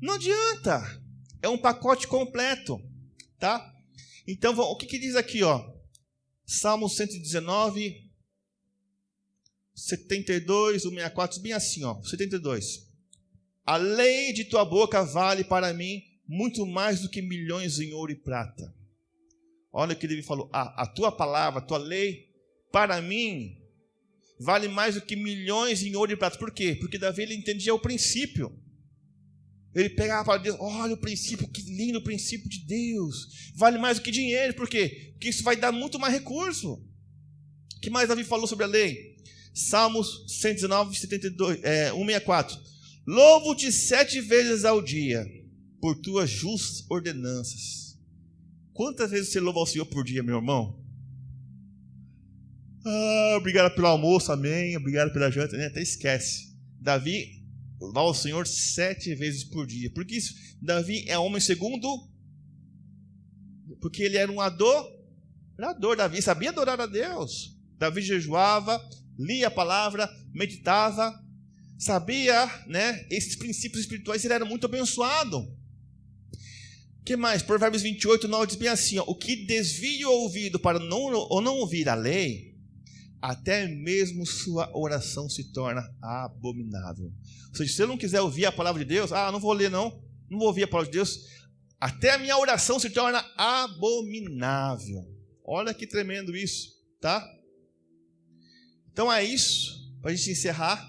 não adianta. É um pacote completo, tá? Então, o que diz aqui, ó? Salmo 119, 72, 164, bem assim, ó. 72. A lei de tua boca vale para mim muito mais do que milhões em ouro e prata. Olha o que ele falou. A tua palavra, a tua lei, para mim, vale mais do que milhões em ouro e prata. Por quê? Porque Davi, ele entendia o princípio. Ele pegava para Deus, olha o princípio, que lindo o princípio de Deus. Vale mais do que dinheiro. Por quê? Porque isso vai dar muito mais recurso. O que mais Davi falou sobre a lei? Salmos 119, 72, 164. Louvo-te 7 vezes ao dia por tuas justas ordenanças. Quantas vezes você louva ao Senhor por dia, meu irmão? Obrigado pelo almoço, amém. Obrigado pela janta, né? Até esquece. Davi louva ao Senhor 7 vezes por dia. Por que isso? Davi é homem segundo, porque ele era um adorador. Davi sabia adorar a Deus. Davi jejuava, lia a palavra, meditava, sabia, né? Esses princípios espirituais, ele era muito abençoado. O que mais? Provérbios 28, 9 diz bem assim, ó, o que desvia o ouvido para não ouvir a lei, até mesmo sua oração se torna abominável. Ou seja, se eu não quiser ouvir a palavra de Deus, não vou ler não vou ouvir a palavra de Deus, até a minha oração se torna abominável. Olha que tremendo isso, tá? Então é isso, para a gente encerrar,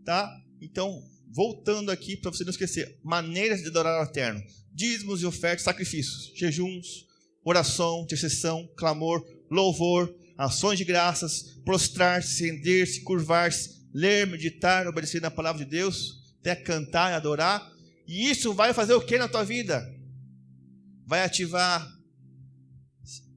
tá? Então, voltando aqui, para você não esquecer, maneiras de adorar ao Eterno. Dízimos e ofertas, sacrifícios, jejuns, oração, intercessão, clamor, louvor, ações de graças, prostrar-se, render-se, curvar-se, ler, meditar, obedecer na palavra de Deus, até cantar e adorar. E isso vai fazer o que na tua vida? Vai ativar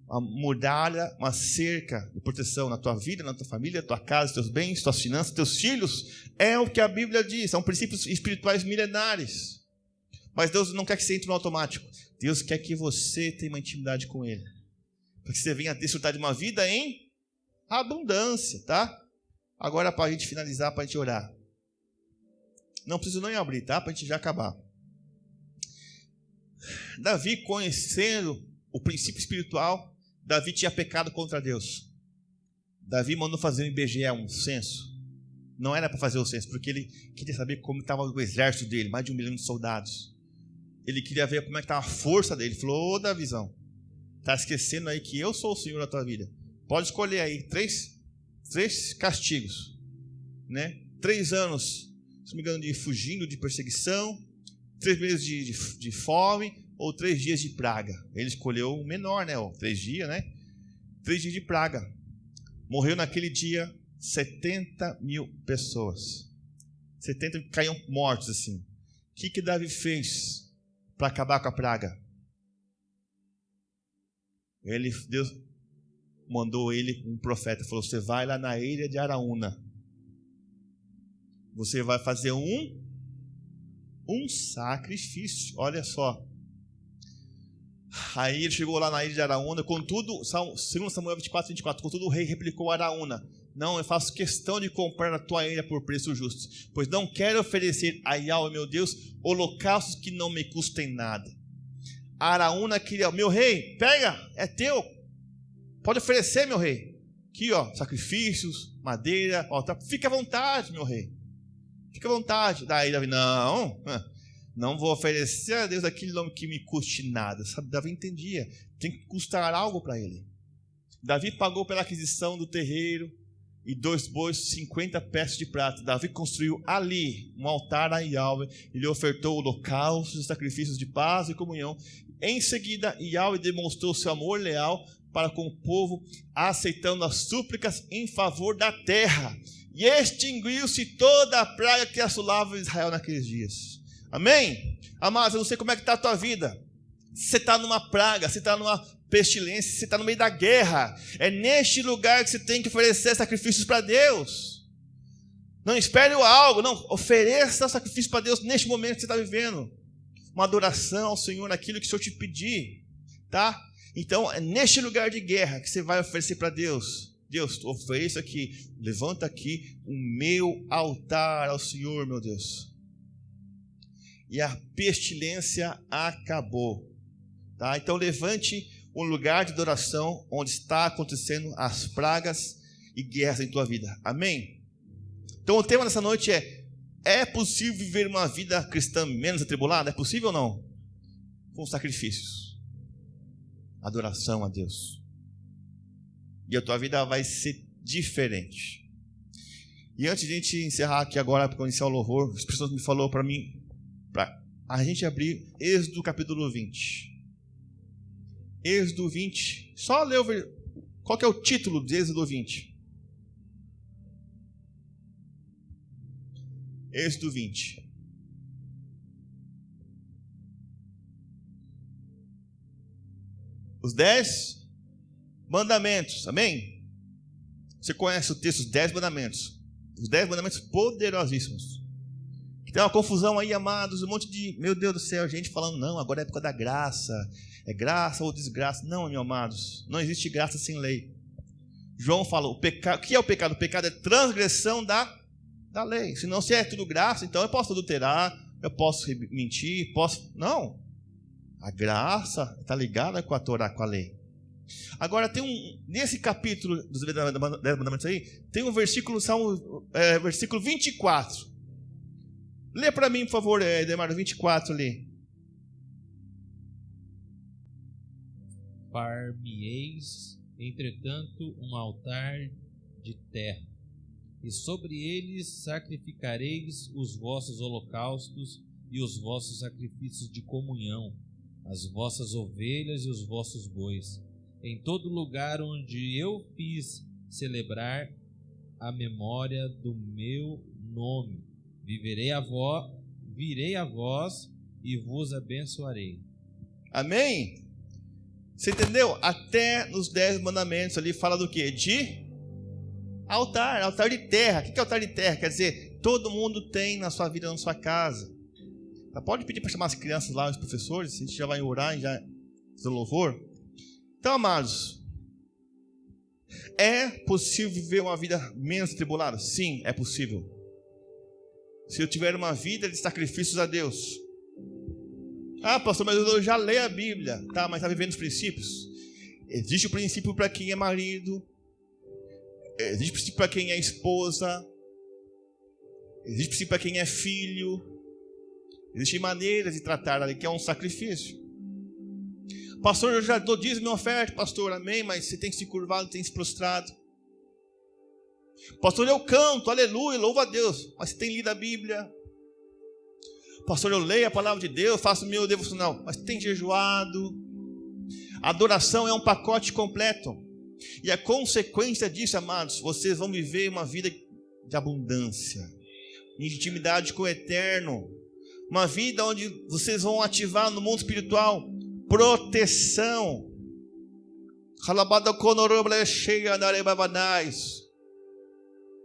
uma muralha, uma cerca de proteção na tua vida, na tua família, na tua casa, teus bens, tuas finanças, teus filhos. É o que a Bíblia diz, são princípios espirituais milenares. Mas Deus não quer que você entre no automático. Deus quer que você tenha uma intimidade com Ele. Para que você venha desfrutar de uma vida em abundância, tá? Agora, para a gente finalizar, para a gente orar. Não preciso nem abrir, tá? Para a gente já acabar. Davi, conhecendo o princípio espiritual, Davi tinha pecado contra Deus. Davi mandou fazer um IBGE, um censo. Não era para fazer o censo, porque ele queria saber como estava o exército dele, mais de 1 milhão de soldados. Ele queria ver como é que estava a força dele. Ele falou: ô Davizão, está esquecendo aí que eu sou o Senhor da tua vida. Pode escolher aí três castigos, né? 3 anos, se não me engano, de fugindo de perseguição, 3 meses de fome, ou 3 dias de praga. Ele escolheu o menor, né? 3 dias, né? 3 dias de praga. Morreu naquele dia 70 mil pessoas. 70 caíam mortos assim. O que Davi fez para acabar com a praga? Deus mandou ele um profeta. Falou: você vai lá na ilha de Araúna. Você vai fazer um sacrifício. Olha só. Aí ele chegou lá na ilha de Araúna. Contudo, 2 Samuel 24:24. Contudo, o rei replicou a Araúna: não, eu faço questão de comprar a tua ilha por preço justo, pois não quero oferecer a Yahweh, meu Deus, holocaustos que não me custem nada. A Araúna queria: meu rei, pega, é teu, pode oferecer, meu rei. Aqui, ó, sacrifícios, madeira, altar, fica à vontade, meu rei. Fica à vontade. Daí Davi: não vou oferecer a Deus aquele nome que me custe nada. Sabe, Davi entendia, tem que custar algo para ele. Davi pagou pela aquisição do terreiro e 2 bois, 50 peças de prata. Davi construiu ali um altar a Yahweh. Ele ofertou holocaustos, sacrifícios de paz e comunhão. Em seguida, Yahweh demonstrou seu amor leal para com o povo, aceitando as súplicas em favor da terra. E extinguiu-se toda a praga que assolava Israel naqueles dias. Amém? Amados, eu não sei como é que está a tua vida. Você está numa praga, você está numa pestilência, você está no meio da guerra. É neste lugar que você tem que oferecer sacrifícios para Deus. Não espere algo, não. Ofereça sacrifício para Deus neste momento que você está vivendo. Uma adoração ao Senhor naquilo que o Senhor te pedir. Tá? Então, é neste lugar de guerra que você vai oferecer para Deus. Deus, ofereça aqui, levanta aqui o meu altar ao Senhor, meu Deus. E a pestilência acabou. Tá? Então levante um lugar de adoração onde está acontecendo as pragas e guerras em tua vida. Amém? Então o tema dessa noite é possível viver uma vida cristã menos atribulada? É possível ou não? Com sacrifícios. Adoração a Deus. E a tua vida vai ser diferente. E antes de a gente encerrar aqui agora, para iniciar o louvor, as pessoas me falaram para mim, para a gente abrir Êxodo capítulo 20. Êxodo 20. Só ler qual que é o título de Êxodo 20? Êxodo 20. Os 10 mandamentos, amém? Você conhece o texto, os 10 mandamentos. Os 10 mandamentos poderosíssimos. Que tem uma confusão aí, amados, um monte de, meu Deus do céu, gente falando: não, agora é época da graça. É graça ou desgraça? Não, meus amados, não existe graça sem lei. João fala: o pecado, o que é o pecado? O pecado é transgressão da lei. Se não, se é tudo graça, então eu posso adulterar, eu posso mentir, posso... Não. A graça está ligada com a Torá, com a lei. Agora tem nesse capítulo dos 10 mandamentos aí, tem um versículo, versículo 24. Lê para mim, por favor, Demar, 24 ali. Far-me-eis, entretanto, um altar de terra, e sobre eles sacrificareis os vossos holocaustos e os vossos sacrifícios de comunhão, as vossas ovelhas e os vossos bois, em todo lugar onde eu fiz celebrar a memória do meu nome. Virei a vós e vos abençoarei. Amém? Você entendeu? Até nos 10 mandamentos ali fala do quê? De altar de terra. O que é altar de terra? Quer dizer, todo mundo tem na sua vida, na sua casa. Pode pedir para chamar as crianças lá, os professores, a gente já vai orar e já fazer louvor. Então, amados, é possível viver uma vida menos tribulada? Sim, é possível. Se eu tiver uma vida de sacrifícios a Deus. Ah, pastor, mas eu já leio a Bíblia. Tá, mas está vivendo os princípios? Existe o princípio para quem é marido. Existe princípio para quem é esposa. Existe princípio para quem é filho. Existem maneiras de tratar ali, que é um sacrifício. Pastor, eu já dou dízimo e oferta, pastor, amém, mas você tem que se curvar, tem que se prostrado. Pastor, eu canto, aleluia, louvo a Deus, mas você tem lido a Bíblia? Pastor, eu leio a palavra de Deus, faço o meu devocional, mas tem jejuado? A adoração é um pacote completo. E a consequência disso, amados, vocês vão viver uma vida de abundância, intimidade com o Eterno, uma vida onde vocês vão ativar no mundo espiritual proteção.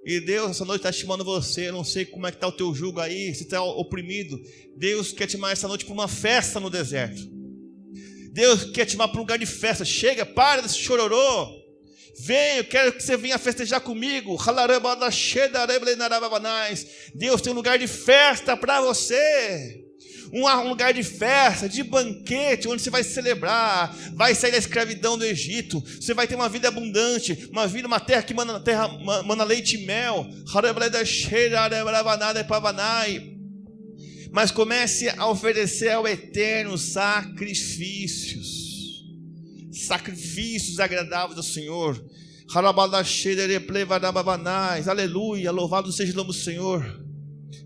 E Deus essa noite está chamando você. Eu não sei como é que está o teu jugo aí, se está oprimido. Deus quer te chamar essa noite para uma festa no deserto. Deus quer te chamar para um lugar de festa. Chega, para desse chororô. Vem, eu quero que você venha festejar comigo. Deus tem um lugar de festa para você. Um lugar de festa, de banquete, onde você vai celebrar, vai sair da escravidão do Egito, você vai ter uma vida abundante, uma terra que manda leite e mel. Mas comece a oferecer ao Eterno sacrifícios agradáveis ao Senhor. Aleluia, louvado seja o nome do Senhor.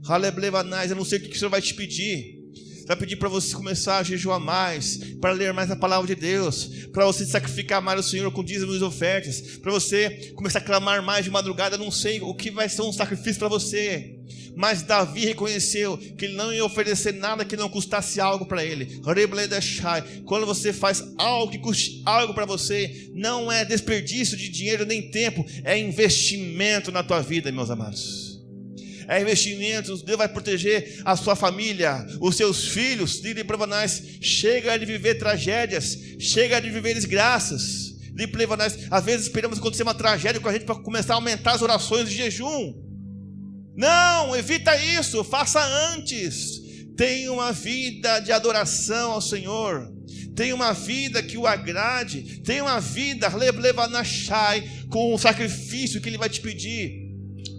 Eu não sei o que o Senhor vai te pedir. Vai pedir para você começar a jejuar mais, para ler mais a palavra de Deus, para você sacrificar mais ao Senhor com dízimos e ofertas, para você começar a clamar mais de madrugada. Não sei o que vai ser um sacrifício para você, mas Davi reconheceu que ele não ia oferecer nada que não custasse algo para ele. Quando você faz algo que custe algo para você, não é desperdício de dinheiro nem tempo, é investimento na tua vida, meus amados. É investimento. Deus vai proteger a sua família, os seus filhos. Chega de viver tragédias, chega de viver desgraças. Às vezes esperamos acontecer uma tragédia com a gente para começar a aumentar as orações de jejum. Não, evita isso, faça antes. Tenha uma vida de adoração ao Senhor, tenha uma vida que o agrade, tenha uma vida com o sacrifício que Ele vai te pedir,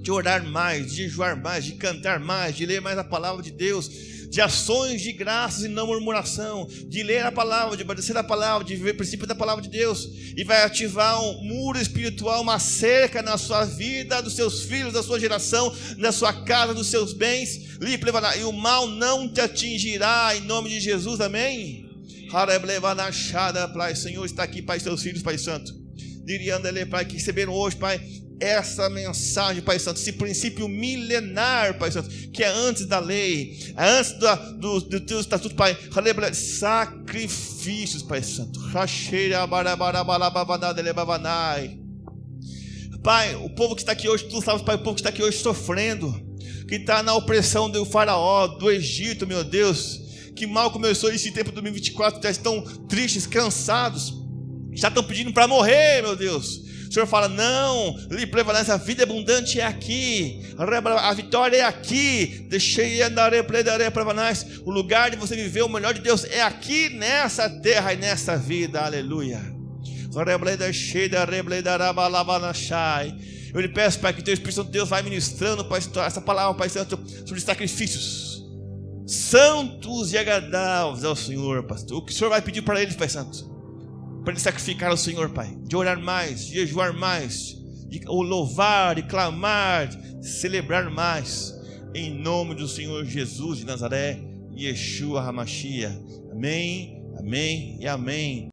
de orar mais, de jejuar mais, de cantar mais, de ler mais a palavra de Deus, de ações de graças e não murmuração, de ler a palavra, de obedecer a palavra, de viver o princípio da palavra de Deus, e vai ativar um muro espiritual, uma cerca na sua vida, dos seus filhos, da sua geração, na sua casa, dos seus bens, e o mal não te atingirá, em nome de Jesus, amém? Senhor, está aqui, Pai, seus filhos, Pai Santo, Pai, que receberam hoje, Pai, essa mensagem, Pai Santo, esse princípio milenar, Pai Santo, que é antes da lei, é antes do teu estatuto, Pai, sacrifícios, Pai Santo, Pai, o povo que está aqui hoje, tu sabes, Pai, o povo que está aqui hoje sofrendo, que está na opressão do faraó, do Egito, meu Deus, que mal começou esse tempo de 2024, já estão tristes, cansados, já estão pedindo para morrer, meu Deus. O Senhor fala, não, a vida abundante é aqui, a vitória é aqui, o lugar de você viver o melhor de Deus é aqui, nessa terra e nessa vida, aleluia. Eu lhe peço, Pai, que o teu Espírito Santo de Deus vai ministrando, Pai, essa palavra, Pai Santo, sobre sacrifícios santos e agradáveis ao Senhor, pastor. O que o Senhor vai pedir para eles, Pai Santo? Para ele sacrificar ao Senhor, Pai, de orar mais, de jejuar mais, de louvar, de clamar, de celebrar mais, em nome do Senhor Jesus de Nazaré, Yeshua HaMashiach. Amém, amém e amém.